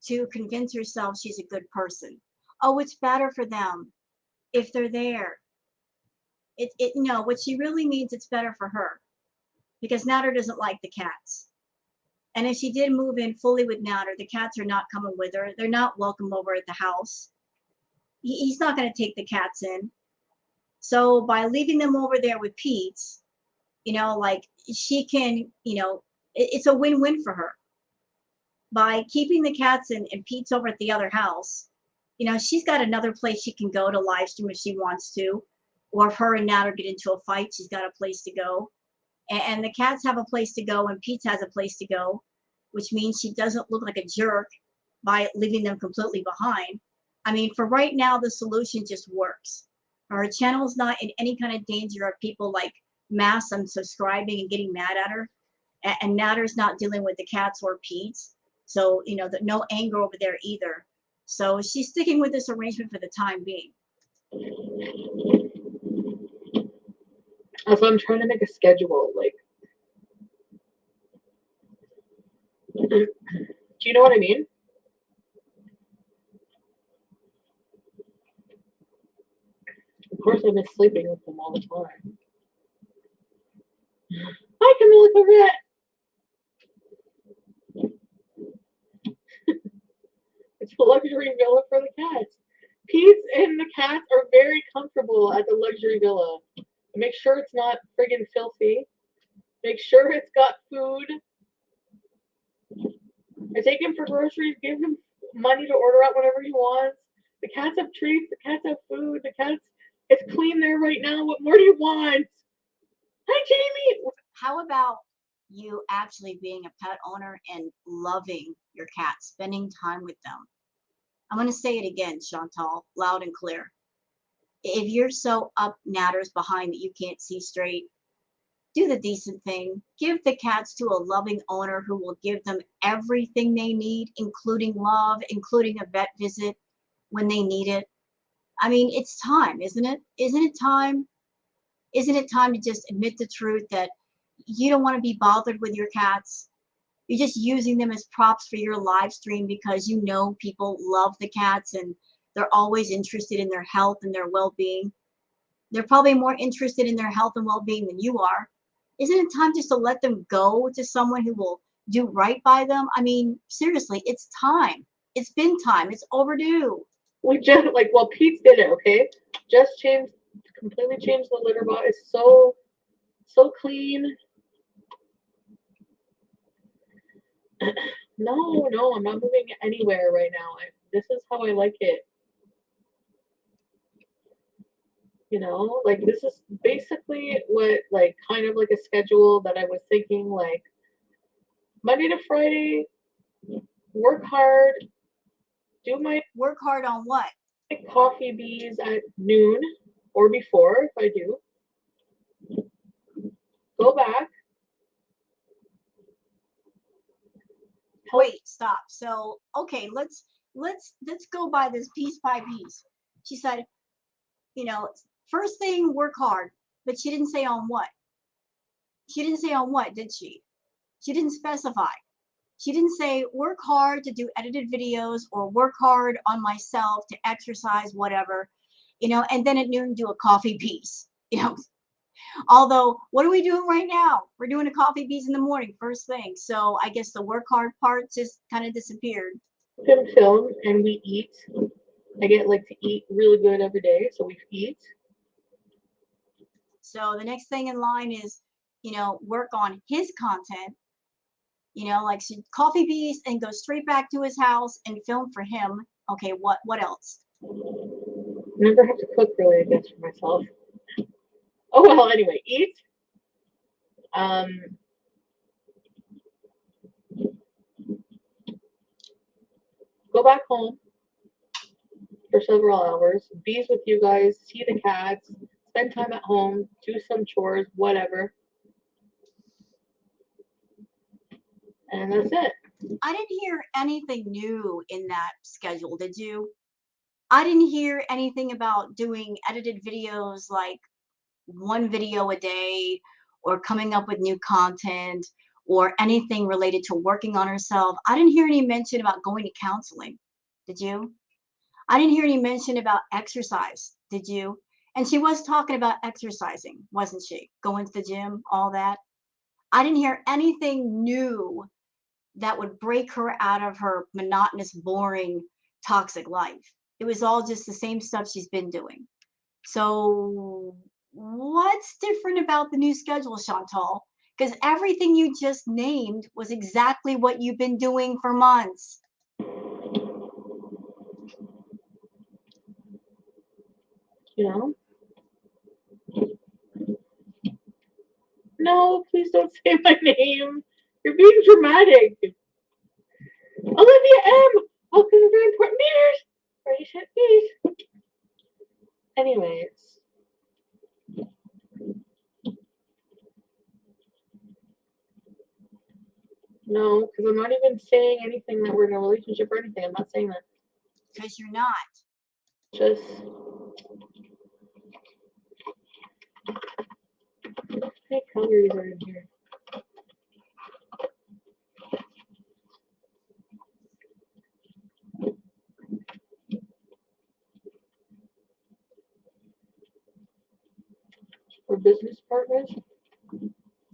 Speaker 1: to convince herself she's a good person. Oh, it's better for them if they're there. No, what she really means, it's better for her because Natter doesn't like the cats. And if she did move in fully with Natter, the cats are not coming with her. They're not welcome over at the house. He's not going to take the cats in. So by leaving them over there with Pete, you know, like she can, you know, it's a win-win for her. By keeping the cats in and Pete's over at the other house, you know, she's got another place she can go to live stream if she wants to. Or if her and Natter get into a fight, she's got a place to go. And the cats have a place to go and Pete has a place to go, which means she doesn't look like a jerk by leaving them completely behind. I mean, for right now, the solution just works. Her channel's not in any kind of danger of people like mass unsubscribing and getting mad at her. And Natter's not dealing with the cats or Pete's. So, you know, no anger over there either. So she's sticking with this arrangement for the time being.
Speaker 2: so I'm trying to make a schedule. Like, do you know what I mean? Of course, I miss sleeping with them all the time. Hi, Camilla Corvette. It's a luxury villa for the cats. Pete and the cats are very comfortable at the luxury villa. Make sure it's not friggin' filthy. Make sure it's got food. I take him for groceries, give him money to order out whatever he wants. The cats have treats, the cats have food, it's clean there right now. What more do you want? Hi, Jamie.
Speaker 1: How about you actually being a pet owner and loving your cat, spending time with them? I'm going to say it again, Chantal, loud and clear. If you're so up natters behind that you can't see straight, do the decent thing. Give the cats to a loving owner who will give them everything they need, including love, including a vet visit when they need it. I mean, it's time, isn't it? Isn't it time? Isn't it time to just admit the truth that you don't want to be bothered with your cats? You're just using them as props for your live stream because you know people love the cats and they're always interested in their health and their well-being. They're probably more interested in their health and well-being than you are. Isn't it time just to let them go to someone who will do right by them? I mean, seriously, it's time. It's been time. It's overdue.
Speaker 2: We just like, well, Pete's did it, okay? Just completely changed the litter box. It's so clean. No, I'm not moving anywhere right now. This is how I like it. You know, like this is basically what, like, kind of like a schedule that I was thinking, like Monday to Friday, work hard, do my
Speaker 1: Work hard on what?
Speaker 2: coffee bees at noon or before if I do. Go back.
Speaker 1: Wait, stop. So, okay, let's go by this piece by piece. She said, you know, first thing, work hard, but she didn't say on what. She didn't say on what, did she? She didn't specify. She didn't say work hard to do edited videos or work hard on myself to exercise, whatever, you know, and then at noon do a coffee piece, you know. Although, what are we doing right now? We're doing a coffee piece in the morning, first thing. So I guess the work hard part just kind of disappeared.
Speaker 2: Film and we eat. I get like to eat really good every day, so we eat.
Speaker 1: So the next thing in line is, you know, work on his content. You know, like coffee piece and go straight back to his house and film for him. Okay, what else?
Speaker 2: Never have to cook really, I guess, for myself. Oh well, anyway, eat. Go back home for several hours, bees with you guys, see the cats, spend time at home, do some chores, whatever. And that's it.
Speaker 1: I didn't hear anything new in that schedule, did you? I didn't hear anything about doing edited videos like one video a day or coming up with new content or anything related to working on herself. I didn't hear any mention about going to counseling. Did you? I didn't hear any mention about exercise. Did you? And she was talking about exercising, wasn't she? Going to the gym, all that. I didn't hear anything new that would break her out of her monotonous, boring, toxic life. It was all just the same stuff she's been doing. So, what's different about the new schedule, Chantal? Because everything you just named was exactly what you've been doing for months.
Speaker 2: You know? No, please don't say my name. You're being dramatic. Olivia M. Welcome to very important meters. Ready, set, please. Anyways. No, because I'm not even saying anything that we're in a relationship or anything. I'm not saying that.
Speaker 1: Because you're not.
Speaker 2: Just. How many calories are in here? For business partners?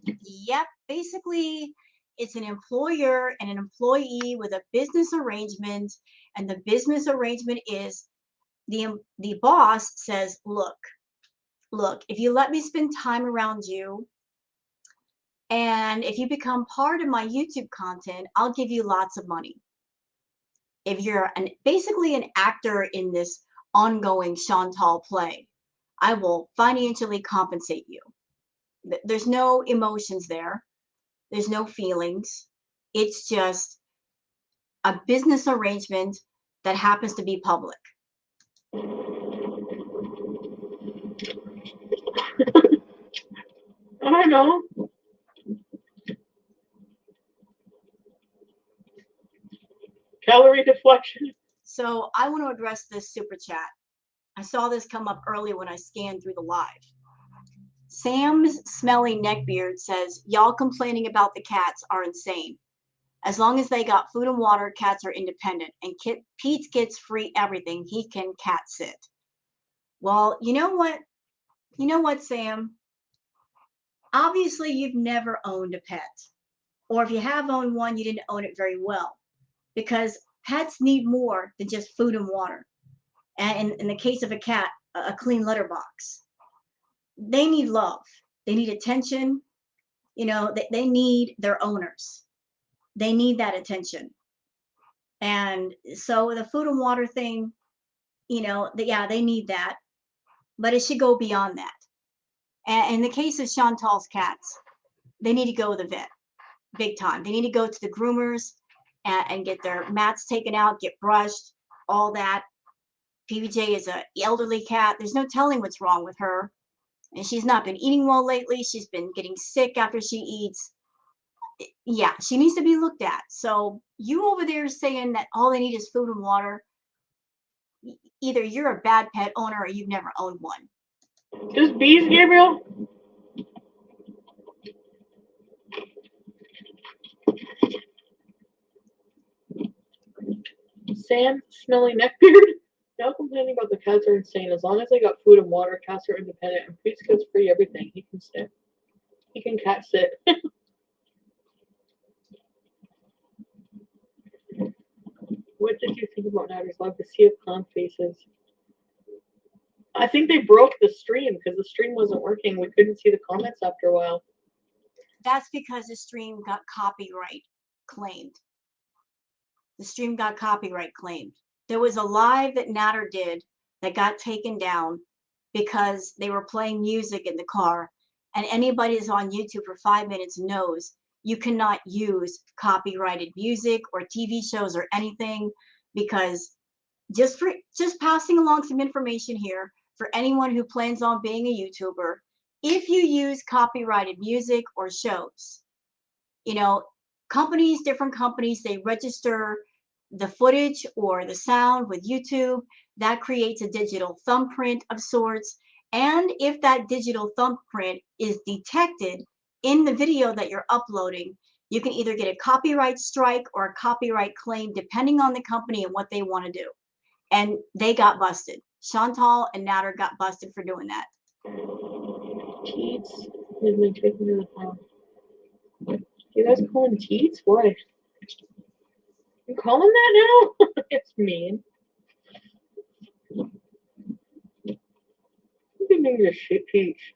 Speaker 1: Yep, basically, it's an employer and an employee with a business arrangement, and the business arrangement is the boss says, look, if you let me spend time around you, and if you become part of my YouTube content, I'll give you lots of money. If you're basically an actor in this ongoing Chantal play, I will financially compensate you. There's no emotions there. There's no feelings. It's just a business arrangement that happens to be public.
Speaker 2: I know. Calorie deflection.
Speaker 1: So I want to address this super chat. I saw this come up early when I scanned through the live. Sam's smelly neckbeard says, y'all complaining about the cats are insane. As long as they got food and water, cats are independent. And Pete gets free everything. He can cat sit. Well, you know what? You know what, Sam? Obviously, you've never owned a pet. Or if you have owned one, you didn't own it very well. Because pets need more than just food and water. And in the case of a cat, a clean litter box. They need love. They need attention. You know, they need their owners. They need that attention. And so the food and water thing, you know, yeah, they need that, but it should go beyond that. And in the case of Chantal's cats, they need to go to the vet big time. They need to go to the groomers and get their mats taken out, get brushed, all that. PBJ is a elderly cat. There's no telling what's wrong with her. And she's not been eating well lately. She's been getting sick after she eats. Yeah, she needs to be looked at. So you over there saying that all they need is food and water, either you're a bad pet owner or you've never owned one.
Speaker 2: Just bees, Gabriel? Sam, smelly neckbeard. Now complaining about the cats are insane. As long as they got food and water, cats are independent, and Priest gets free everything. He can sit. He can cat sit. What did you think about Natter's Love? The Sea of Clown Faces. I think they broke the stream because the stream wasn't working. We couldn't see the comments after a while.
Speaker 1: That's because the stream got copyright claimed. The stream got copyright claimed. There was a live that Natter did that got taken down because they were playing music in the car. And anybody that's on YouTube for 5 minutes knows you cannot use copyrighted music or TV shows or anything, because just passing along some information here for anyone who plans on being a YouTuber, if you use copyrighted music or shows, you know, different companies, they register the footage or the sound with YouTube. That creates a digital thumbprint of sorts. And if that digital thumbprint is detected in the video that you're uploading, you can either get a copyright strike or a copyright claim, depending on the company and what they want to do. And they got busted. Chantal and Natter got busted for doing that.
Speaker 2: Teats has been taken to the farm. You guys call him Teats? Why? You call him that now? It's mean. You can name your shit Peach.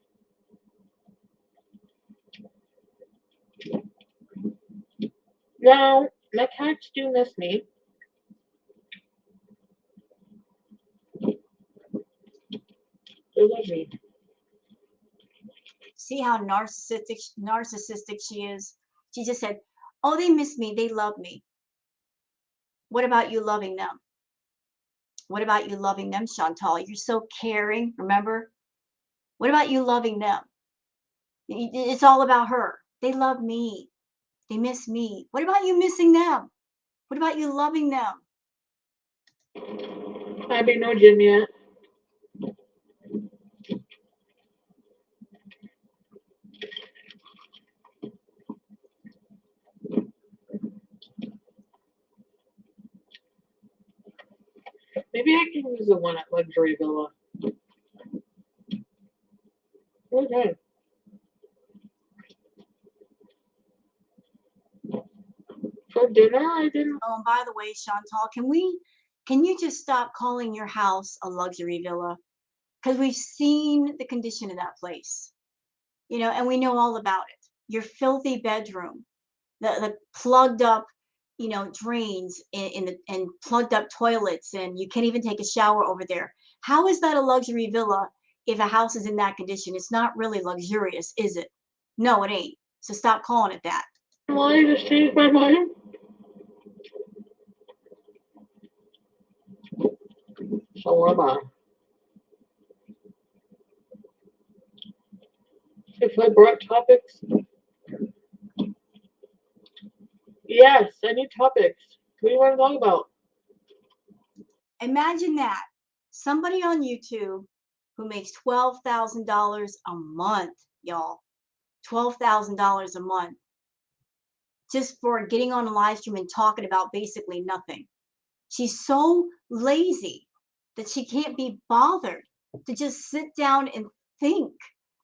Speaker 2: No, my cats do miss me. They love me.
Speaker 1: See how narcissistic she is? She just said, oh, they miss me, they love me. What about you loving them? What about you loving them, Chantal? You're so caring, remember? What about you loving them? It's all about her. They love me. They miss me. What about you missing them? What about you loving them?
Speaker 2: I be no gym yet. Maybe I can use the one at Luxury Villa. Okay. For dinner, I didn't.
Speaker 1: Oh, and by the way, Chantal, can you just stop calling your house a luxury villa? Because we've seen the condition of that place, you know, and we know all about it. Your filthy bedroom, the plugged up, you know, drains and plugged up toilets, and you can't even take a shower over there. How is that a luxury villa if a house is in that condition? It's not really luxurious, is it? No, it ain't. So stop calling it that.
Speaker 2: Well, I just changed my mind. Shawarma. If I brought topics. Yes, I need topics. What do you want to talk about?
Speaker 1: Imagine that. Somebody on YouTube who makes $12,000 a month, y'all. $12,000 a month. just for getting on a live stream and talking about basically nothing. She's so lazy that she can't be bothered to just sit down and think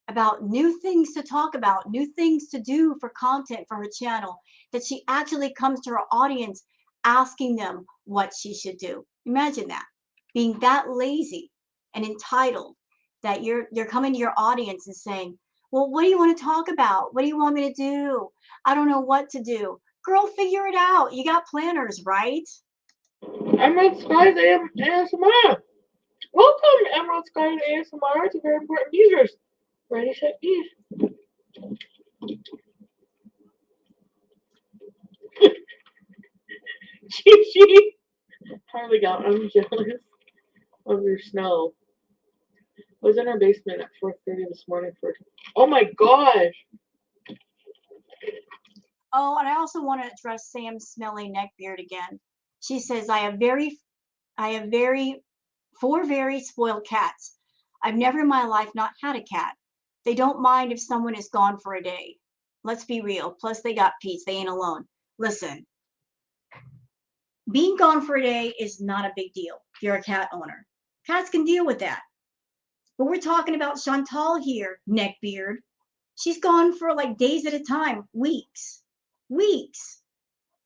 Speaker 1: about new things to talk about, new things to do for content for her channel, that she actually comes to her audience asking them what she should do. Imagine that, being that lazy and entitled that you're coming to your audience and saying, well, what do you want to talk about? What do you want me to do? I don't know what to do. Girl, figure it out. You got planners, right?
Speaker 2: Emerald Skies ASMR. Welcome, Emerald Skies ASMR, to very important users. Ready, set, eat. Gigi. Harley got, I'm jealous of your snow. I was in our basement at 4:30 this morning for. Oh my gosh!
Speaker 1: Oh, and I also want to address Sam's smelly neckbeard again. She says, I have four very spoiled cats. I've never in my life not had a cat. They don't mind if someone is gone for a day. Let's be real. Plus, they got Pete's. They ain't alone. Listen, being gone for a day is not a big deal if you're a cat owner. Cats can deal with that. But we're talking about Chantal here, neckbeard. She's gone for like days at a time, weeks.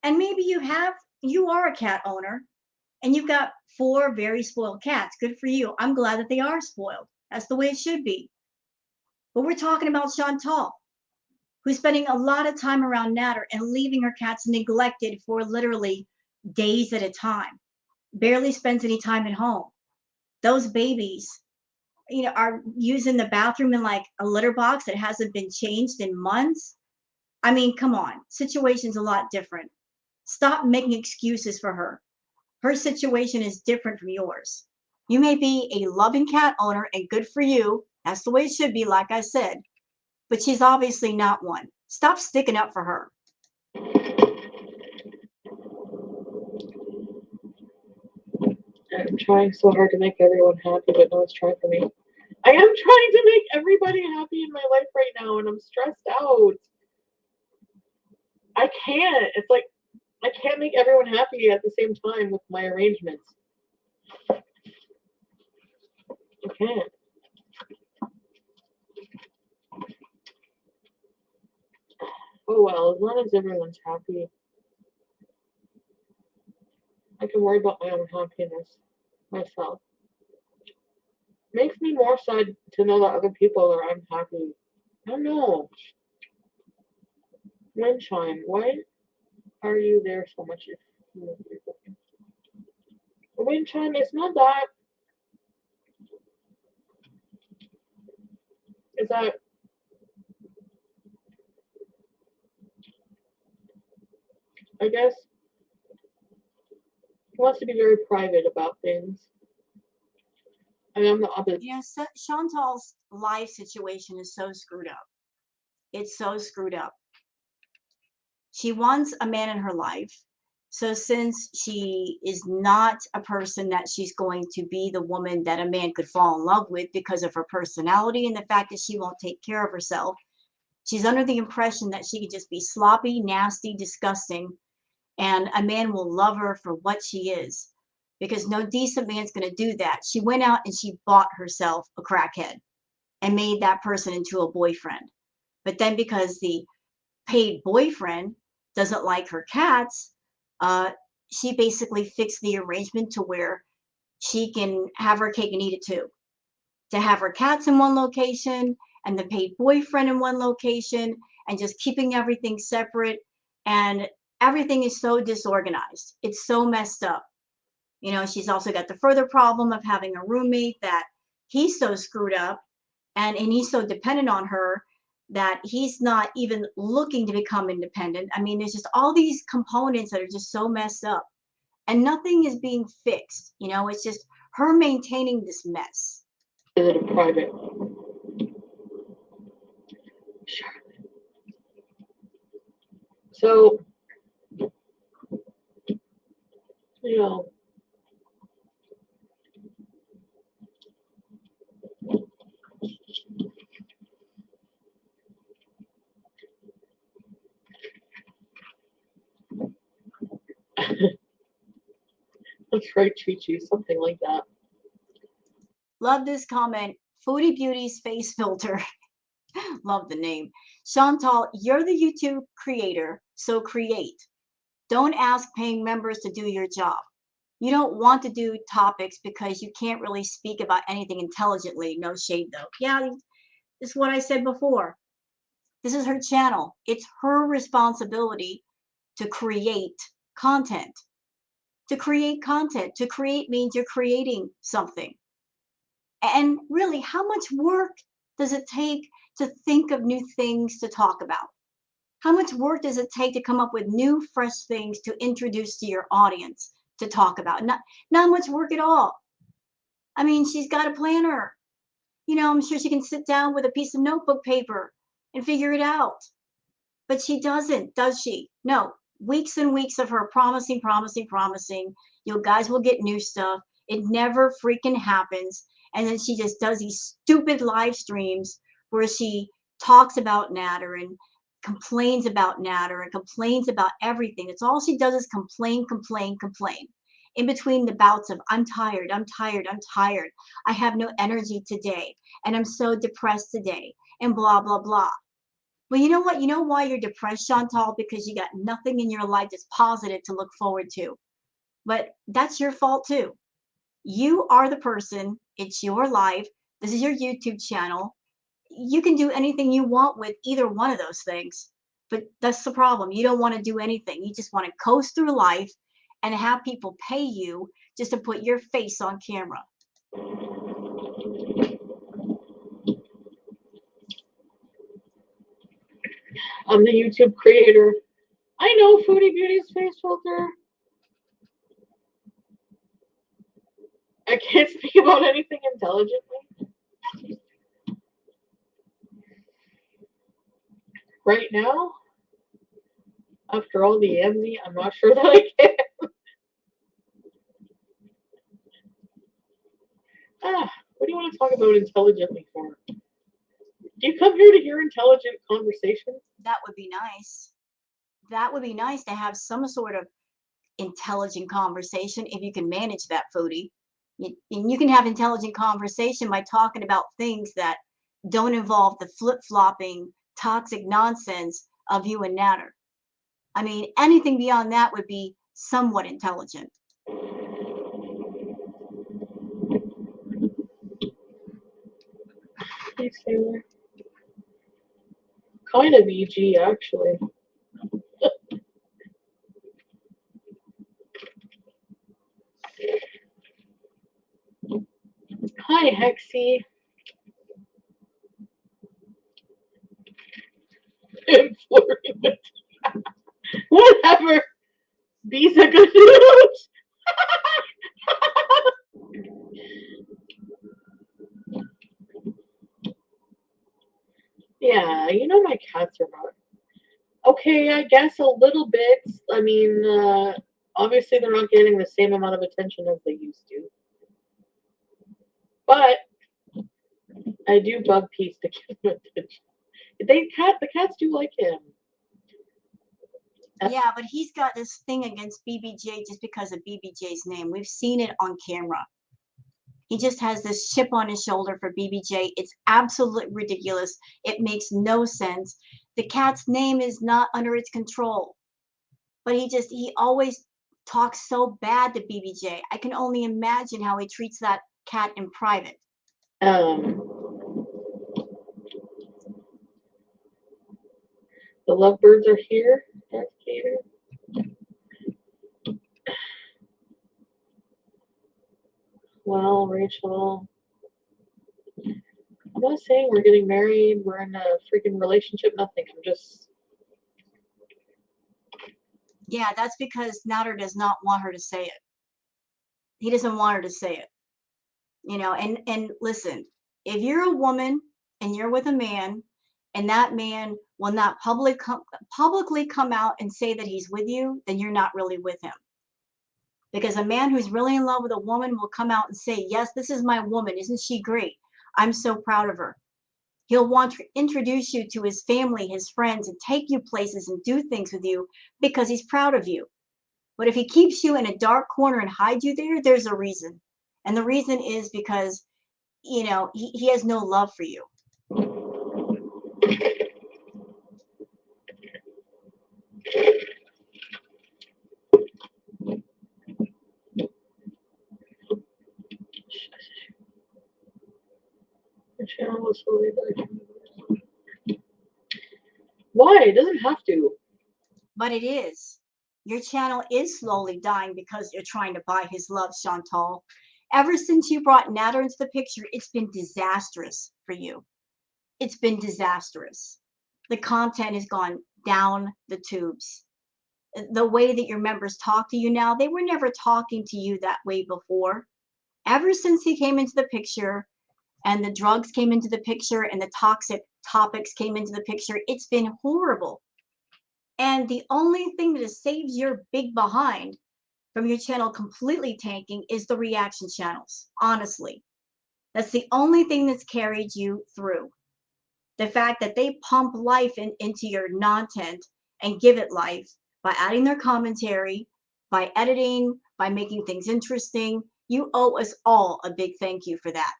Speaker 1: And maybe you are a cat owner and you've got four very spoiled cats. Good for you. I'm glad that they are spoiled. That's the way it should be. But we're talking about Chantal, who's spending a lot of time around Natter and leaving her cats neglected for literally days at a time. Barely spends any time at home. Those babies, are using the bathroom in like a litter box that hasn't been changed in months. I mean, come on. Situation's a lot different. Stop making excuses for her. Her situation is different from yours. You may be a loving cat owner and good for you. That's the way it should be, like I said. But she's obviously not one. Stop sticking up for her.
Speaker 2: I'm trying so hard to make everyone happy, but no one's trying for me. I am trying to make everybody happy in my life right now, and I'm stressed out. I can't. It's like I can't make everyone happy at the same time with my arrangements. I can't. Oh well, as long as everyone's happy, I can worry about my own happiness myself. Makes me more sad to know that other people are unhappy. I don't know. Windshine, why are you there so much if you're looking? Windshine, it's not that. Is that I guess he wants to be very private about things. I am the opposite.
Speaker 1: Chantal's life situation is so screwed up. It's so screwed up. She wants a man in her life. So since she is not a person that she's going to be the woman that a man could fall in love with because of her personality and the fact that she won't take care of herself, she's under the impression that she could just be sloppy, nasty, disgusting, and a man will love her for what she is, because no decent man's going to do that. She went out and she bought herself a crackhead and made that person into a boyfriend. But then because the paid boyfriend doesn't like her cats, she basically fixed the arrangement to where she can have her cake and eat it too. To have her cats in one location and the paid boyfriend in one location and just keeping everything separate. And everything is so disorganized. It's so messed up. She's also got the further problem of having a roommate that he's so screwed up and he's so dependent on her that he's not even looking to become independent. I mean, there's just all these components that are just so messed up and nothing is being fixed. It's just her maintaining this mess.
Speaker 2: Is it a private? So, you know, That's right, Chi-Chi, something like that.
Speaker 1: Love this comment. Foodie Beauty's face filter. Love the name. Chantal, you're the YouTube creator, so create. Don't ask paying members to do your job. You don't want to do topics because you can't really speak about anything intelligently. No shade though. Yeah, this is what I said before. This is her channel. It's her responsibility to create content. To create content. To create means you're creating something. And really, how much work does it take to think of new things to talk about? How much work does it take to come up with new, fresh things to introduce to your audience to talk about? Not much work at all. I mean, she's got a planner. You know, I'm sure she can sit down with a piece of notebook paper and figure it out. But she doesn't, does she? No. Weeks and weeks of her promising, promising, promising. You guys will get new stuff. It never freaking happens. And then she just does these stupid live streams where she talks about Natter and complains about Natter and complains about everything. It's all she does is complain, complain, complain. In between the bouts of I'm tired, I'm tired, I'm tired. I have no energy today. And I'm so depressed today. And blah, blah, blah. Well, you know what? You know why you're depressed, Chantal? Because you got nothing in your life that's positive to look forward to. But that's your fault too. You are the person. It's your life. This is your YouTube channel. You can do anything you want with either one of those things. But that's the problem. You don't want to do anything. You just want to coast through life and have people pay you just to put your face on camera.
Speaker 2: I'm the YouTube creator. I know Foodie Beauty's face filter. I can't speak about anything intelligently. Right now, after all the EMZ, I'm not sure that I can. What do you want to talk about intelligently for? Do you come here to hear intelligent conversations?
Speaker 1: That would be nice. That would be nice to have some sort of intelligent conversation if you can manage that, Foodie. You can have intelligent conversation by talking about things that don't involve the flip-flopping, toxic nonsense of you and Natter. I mean, anything beyond that would be somewhat intelligent.
Speaker 2: Thanks, Taylor. Kind of EG, actually. Hi, Hexy. Whatever. These are good news. Yeah, you know my cats are not. Okay, I guess a little bit. I mean, obviously they're not getting the same amount of attention as they used to. But I do bug Peace to give him attention. The cats do like him.
Speaker 1: Yeah, but he's got this thing against BBJ just because of BBJ's name. We've seen it on camera. He just has this chip on his shoulder for BBJ. It's absolutely ridiculous. It makes no sense. The cat's name is not under its control. But he always talks so bad to BBJ. I can only imagine how he treats that cat in private.
Speaker 2: The lovebirds are here. That's Gator. Well, Rachel, I'm not saying we're getting married, we're in a freaking relationship, nothing. I'm just...
Speaker 1: Yeah, that's because Natter does not want her to say it. He doesn't want her to say it. You know, and listen, if you're a woman and you're with a man and that man will not publicly come out and say that he's with you, then you're not really with him. Because a man who's really in love with a woman will come out and say, yes, this is my woman. Isn't she great? I'm so proud of her. He'll want to introduce you to his family, his friends, and take you places and do things with you because he's proud of you. But if he keeps you in a dark corner and hides you there, there's a reason. And the reason is because, you know, he has no love for you.
Speaker 2: The channel was slowly dying. Why? It doesn't have to.
Speaker 1: But it is. Your channel is slowly dying because you're trying to buy his love, Chantal. Ever since you brought Natter into the picture, it's been disastrous for you. It's been disastrous. The content has gone down the tubes. The way that your members talk to you now, they were never talking to you that way before. Ever since he came into the picture and the drugs came into the picture and the toxic topics came into the picture, it's been horrible. And the only thing that has saved your big behind from your channel completely tanking is the reaction channels, honestly. That's the only thing that's carried you through. The fact that they pump life into your content and give it life by adding their commentary, by editing, by making things interesting. You owe us all a big thank you for that.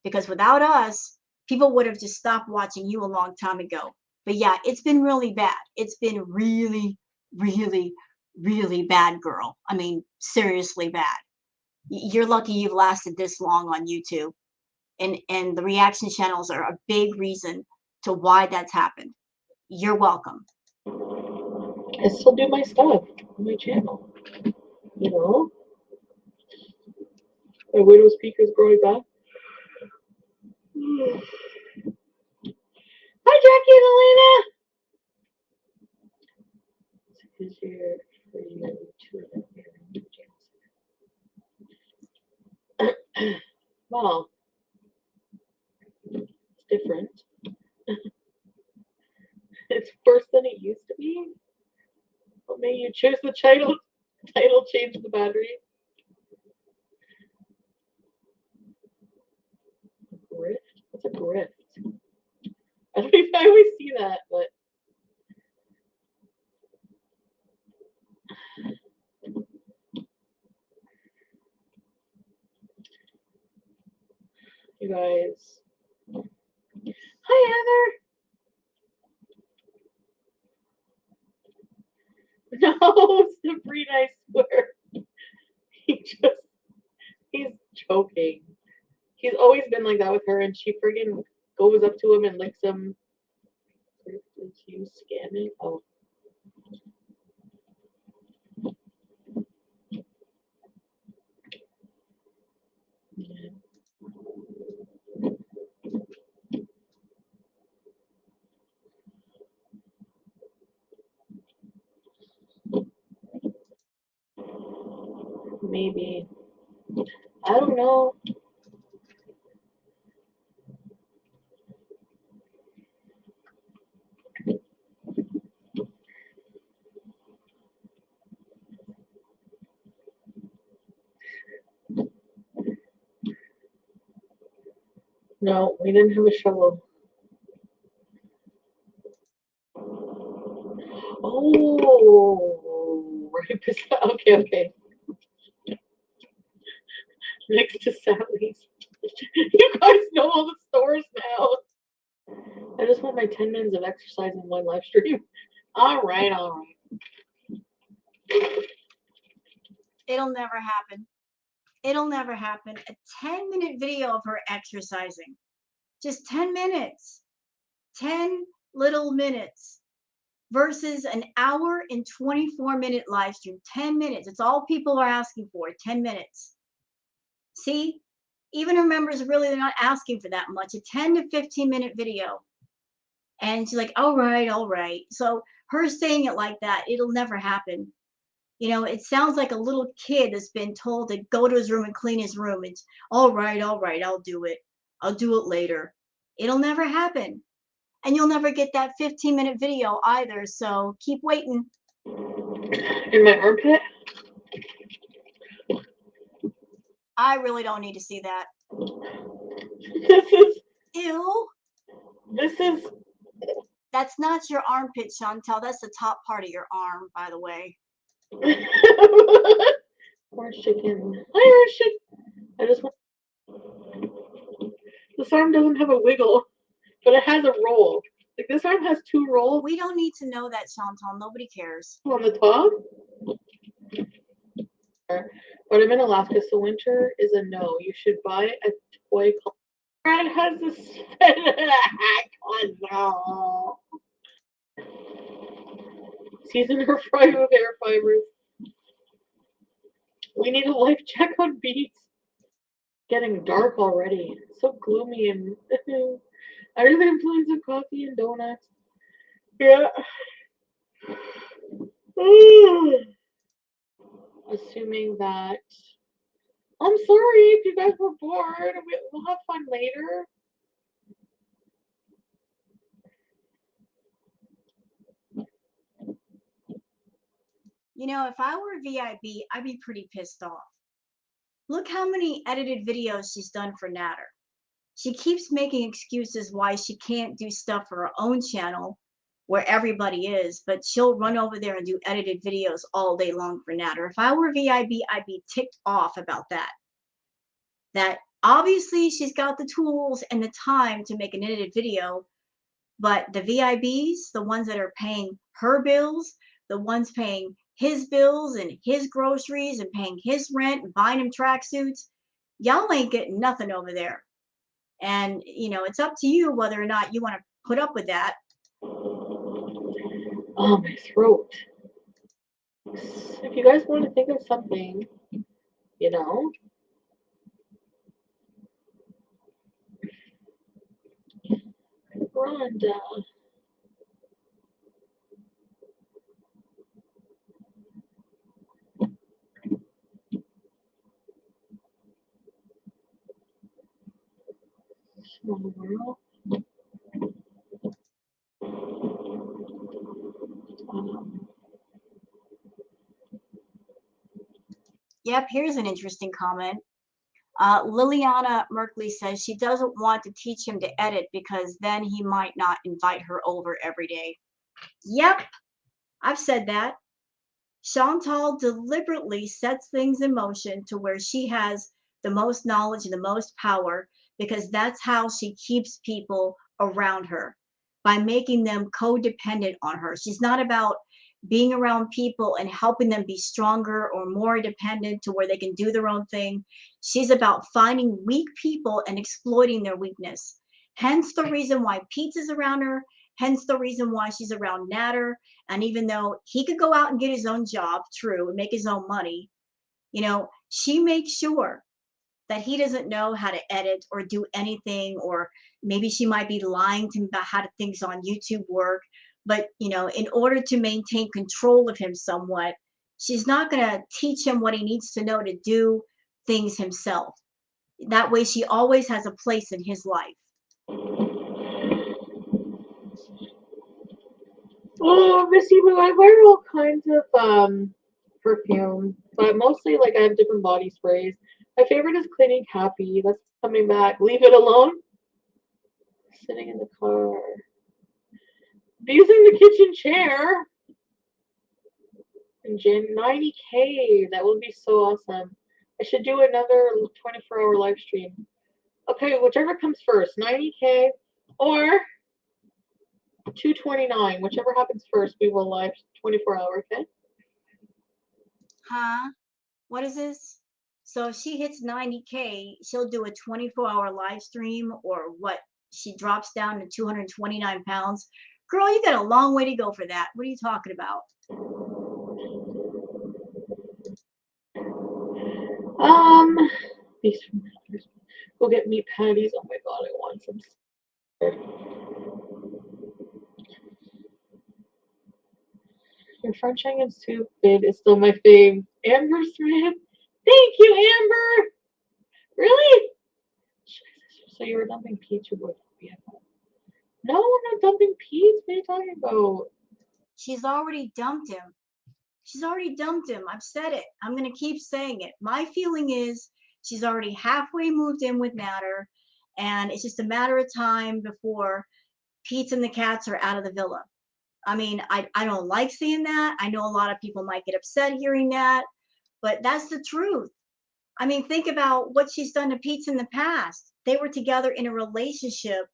Speaker 1: Because without us, people would have just stopped watching you a long time ago. But yeah, it's been really bad. It's been really, really, really bad, girl. I mean, seriously bad. You're lucky you've lasted this long on YouTube. And the reaction channels are a big reason to why that's happened. You're welcome.
Speaker 2: I still do my stuff on my channel. You know? My widow speaker's growing back. Hi, Jackie and Elena! Is here for you to well, it's different. It's worse than it used to be. What made you choose the title? Change the battery. Grift? What's a grift? I don't even. I always see that, but you guys. Hi, Heather. No, Sabrina, I swear. He's joking. He's always been like that with her, and she friggin' goes up to him and licks him. Is you scanning? Oh. Yeah. Maybe. I don't know. No, we didn't have a shovel. Oh, right beside. Okay, okay. Next to Sally's. You guys know all the stores now. I just want my 10 minutes of exercise in one live stream. All right, all right.
Speaker 1: It'll never happen. It'll never happen. A 10-minute video of her exercising. Just 10 minutes. 10 little minutes versus an hour and 24-minute live stream. 10 minutes. It's all people are asking for. 10 minutes. See? Even her members really are not asking for that much. A 10 to 15-minute video. And she's like, all right, all right. So her saying it like that, it'll never happen. You know, it sounds like a little kid that's been told to go to his room and clean his room. It's all right, I'll do it. I'll do it later. It'll never happen. And you'll never get that 15-minute video either. So keep waiting.
Speaker 2: In my armpit?
Speaker 1: I really don't need to see that.
Speaker 2: This is.
Speaker 1: Ew.
Speaker 2: This is.
Speaker 1: That's not your armpit, Chantal. That's the top part of your arm, by the way.
Speaker 2: Orange chicken. Hi, orange chicken. I just want. This arm doesn't have a wiggle, but it has a roll. Like this arm has 2 rolls.
Speaker 1: We don't need to know that, Chantal. Nobody cares.
Speaker 2: On the top. But I'm in Alaska, so winter is a no. You should buy a toy called. Brad has this. No. Season her fry with hair fibers. We need a life check on beets. Getting dark already. It's so gloomy and under the influence of coffee and donuts. Yeah. Assuming that. I'm sorry if you guys were bored. We'll have fun later.
Speaker 1: You know, if I were VIB, I'd be pretty pissed off. Look how many edited videos she's done for Natter. She keeps making excuses why she can't do stuff for her own channel where everybody is, but she'll run over there and do edited videos all day long for Natter. If I were VIB, I'd be ticked off about that. That obviously she's got the tools and the time to make an edited video, but the VIBs, the ones that are paying her bills, the ones paying his bills and his groceries and paying his rent and buying him tracksuits, y'all ain't getting nothing over there. And, you know, it's up to you whether or not you want to put up with that.
Speaker 2: Oh, my throat. If you guys want to think of something, you know. Rhonda. Small world.
Speaker 1: Yep, here's an interesting comment. Liliana Merkley says she doesn't want to teach him to edit because then he might not invite her over every day. Yep, I've said that. Chantal deliberately sets things in motion to where she has the most knowledge and the most power because that's how she keeps people around her, by making them codependent on her. She's not about being around people and helping them be stronger or more independent to where they can do their own thing. She's about finding weak people and exploiting their weakness. Hence the reason why Pete's around her, hence the reason why she's around Natter. And even though he could go out and get his own job, true, and make his own money, you know, she makes sure that he doesn't know how to edit or do anything, or maybe she might be lying to him about how things on YouTube work. But, you know, in order to maintain control of him somewhat, she's not going to teach him what he needs to know to do things himself. That way, she always has a place in his life.
Speaker 2: Oh, Missy, I wear all kinds of perfume, but mostly like I have different body sprays. My favorite is Cleaning Happy. That's coming back. Leave It Alone. Sitting in the car. Using the kitchen chair. And 90K. That would be so awesome. I should do another 24-hour live stream. Okay, whichever comes first, 90K or 229. Whichever happens first, we will live 24 hours, okay?
Speaker 1: Huh? What is this? So if she hits 90K, she'll do a 24-hour live stream, or what? She drops down to 229 pounds. Girl, you got a long way to go for that. What are you talking about?
Speaker 2: These go get meat patties. Oh my god, I want some. Your French onion soup bid is still my fave. Amber Smith. Thank you, Amber. Really? So you were dumping Peach with BFF? No, I'm not dumping Peach. What are you talking about?
Speaker 1: She's already dumped him. She's already dumped him. I've said it. I'm going to keep saying it. My feeling is she's already halfway moved in with Natter, and it's just a matter of time before Pete and the cats are out of the villa. I mean, I don't like seeing that. I know a lot of people might get upset hearing that, but that's the truth. I mean, think about what she's done to Pete in the past. They were together in a relationship,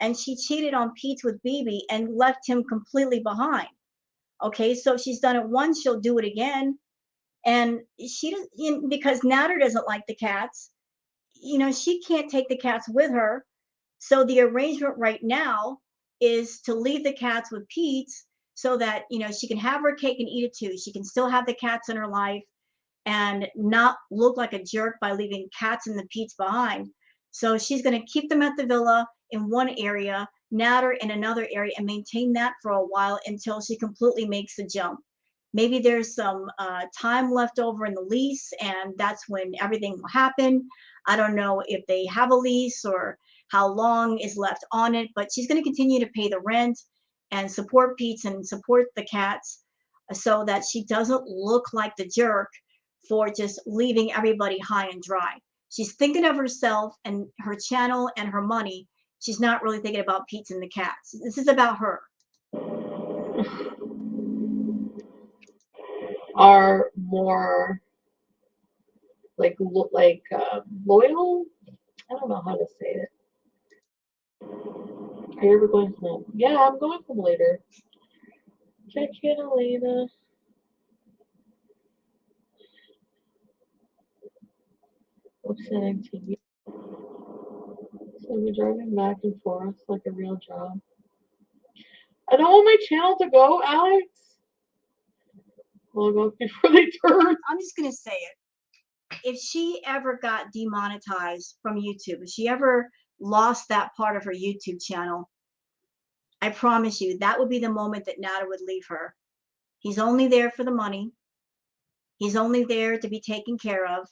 Speaker 1: and she cheated on Pete with BB and left him completely behind. Okay, so if she's done it once, she'll do it again. And she doesn't, because Natter doesn't like the cats. She can't take the cats with her. So the arrangement right now is to leave the cats with Pete so that, she can have her cake and eat it too. She can still have the cats in her life and not look like a jerk by leaving cats and the Pete's behind. So she's going to keep them at the villa in one area, Natter in another area, and maintain that for a while until she completely makes the jump. Maybe there's some time left over in the lease, and that's when everything will happen. I don't know if they have a lease or how long is left on it, but she's going to continue to pay the rent and support Pete's and support the cats so that she doesn't look like the jerk for just leaving everybody high and dry. She's thinking of herself and her channel and her money. She's not really thinking about Pete's and the cats. This is about her.
Speaker 2: Are more loyal? I don't know how to say it. Are you ever going home? Yeah, I'm going home later. Check in, Elena. Upsetting to you. So we're driving back and forth like a real job. I don't want my channel to go, Alex. Log off before they turn.
Speaker 1: I'm just going to say it. If she ever got demonetized from YouTube, if she ever lost that part of her YouTube channel, I promise you that would be the moment that Natter would leave her. He's only there for the money. He's only there to be taken care of.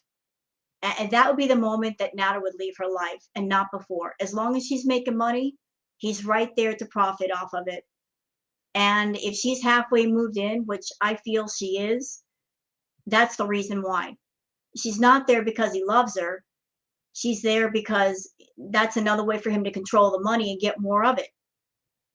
Speaker 1: And that would be the moment that Natter would leave her life, and not before. As long as she's making money, he's right there to profit off of it. And if she's halfway moved in, which I feel she is, that's the reason why. She's not there because he loves her. She's there because that's another way for him to control the money and get more of it.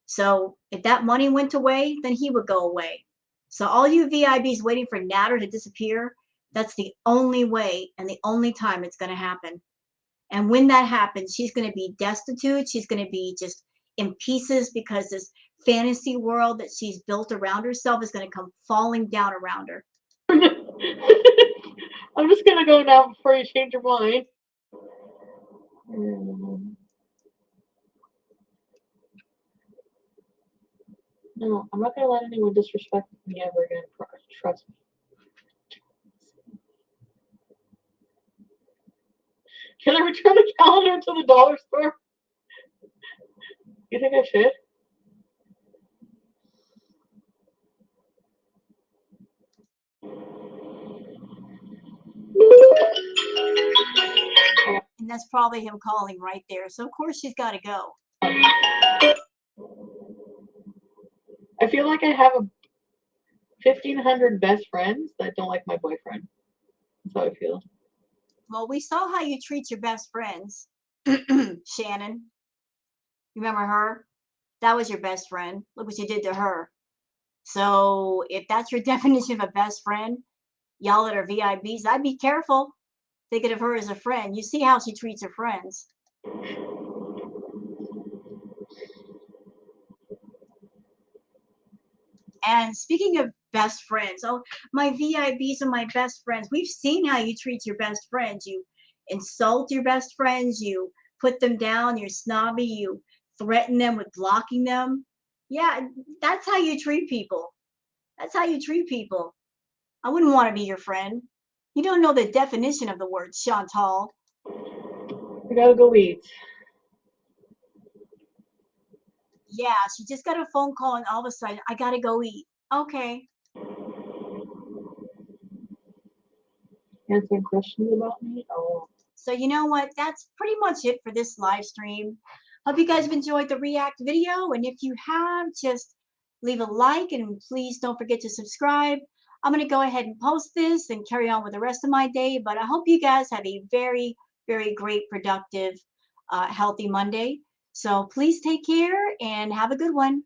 Speaker 1: So if that money went away, then he would go away. So all you VIBs waiting for Natter to disappear, that's the only way and the only time it's going to happen. And when that happens, she's going to be destitute. She's going to be just in pieces because this fantasy world that she's built around herself is going to come falling down around her.
Speaker 2: I'm just going to go now before you change your mind. No, I'm not going to let anyone disrespect me ever again. Trust me. Can I return the calendar to the dollar store? You think I should?
Speaker 1: And that's probably him calling right there. So of course she's got to go.
Speaker 2: I feel like I have 1,500 best friends that don't like my boyfriend. That's how I feel.
Speaker 1: Well, we saw how you treat your best friends. Shannon. Remember her? That was your best friend. Look what you did to her. So if that's your definition of a best friend, y'all that are VIBs, I'd be careful thinking of her as a friend. You see how she treats her friends. And speaking of best friends, oh, my VIBs are my best friends. We've seen how you treat your best friends. You insult your best friends. You put them down. You're snobby. You threaten them with blocking them. Yeah, that's how you treat people. That's how you treat people. I wouldn't want to be your friend. You don't know the definition of the word, Chantal.
Speaker 2: I gotta go eat.
Speaker 1: Yeah, she just got a phone call and all of a sudden, I gotta go eat. Okay.
Speaker 2: Answering questions about me? Oh.
Speaker 1: So you know what? That's pretty much it for this live stream. Hope you guys have enjoyed the React video. And if you have, just leave a like and please don't forget to subscribe. I'm going to go ahead and post this and carry on with the rest of my day. But I hope you guys have a very, very great, productive, healthy Monday. So please take care and have a good one.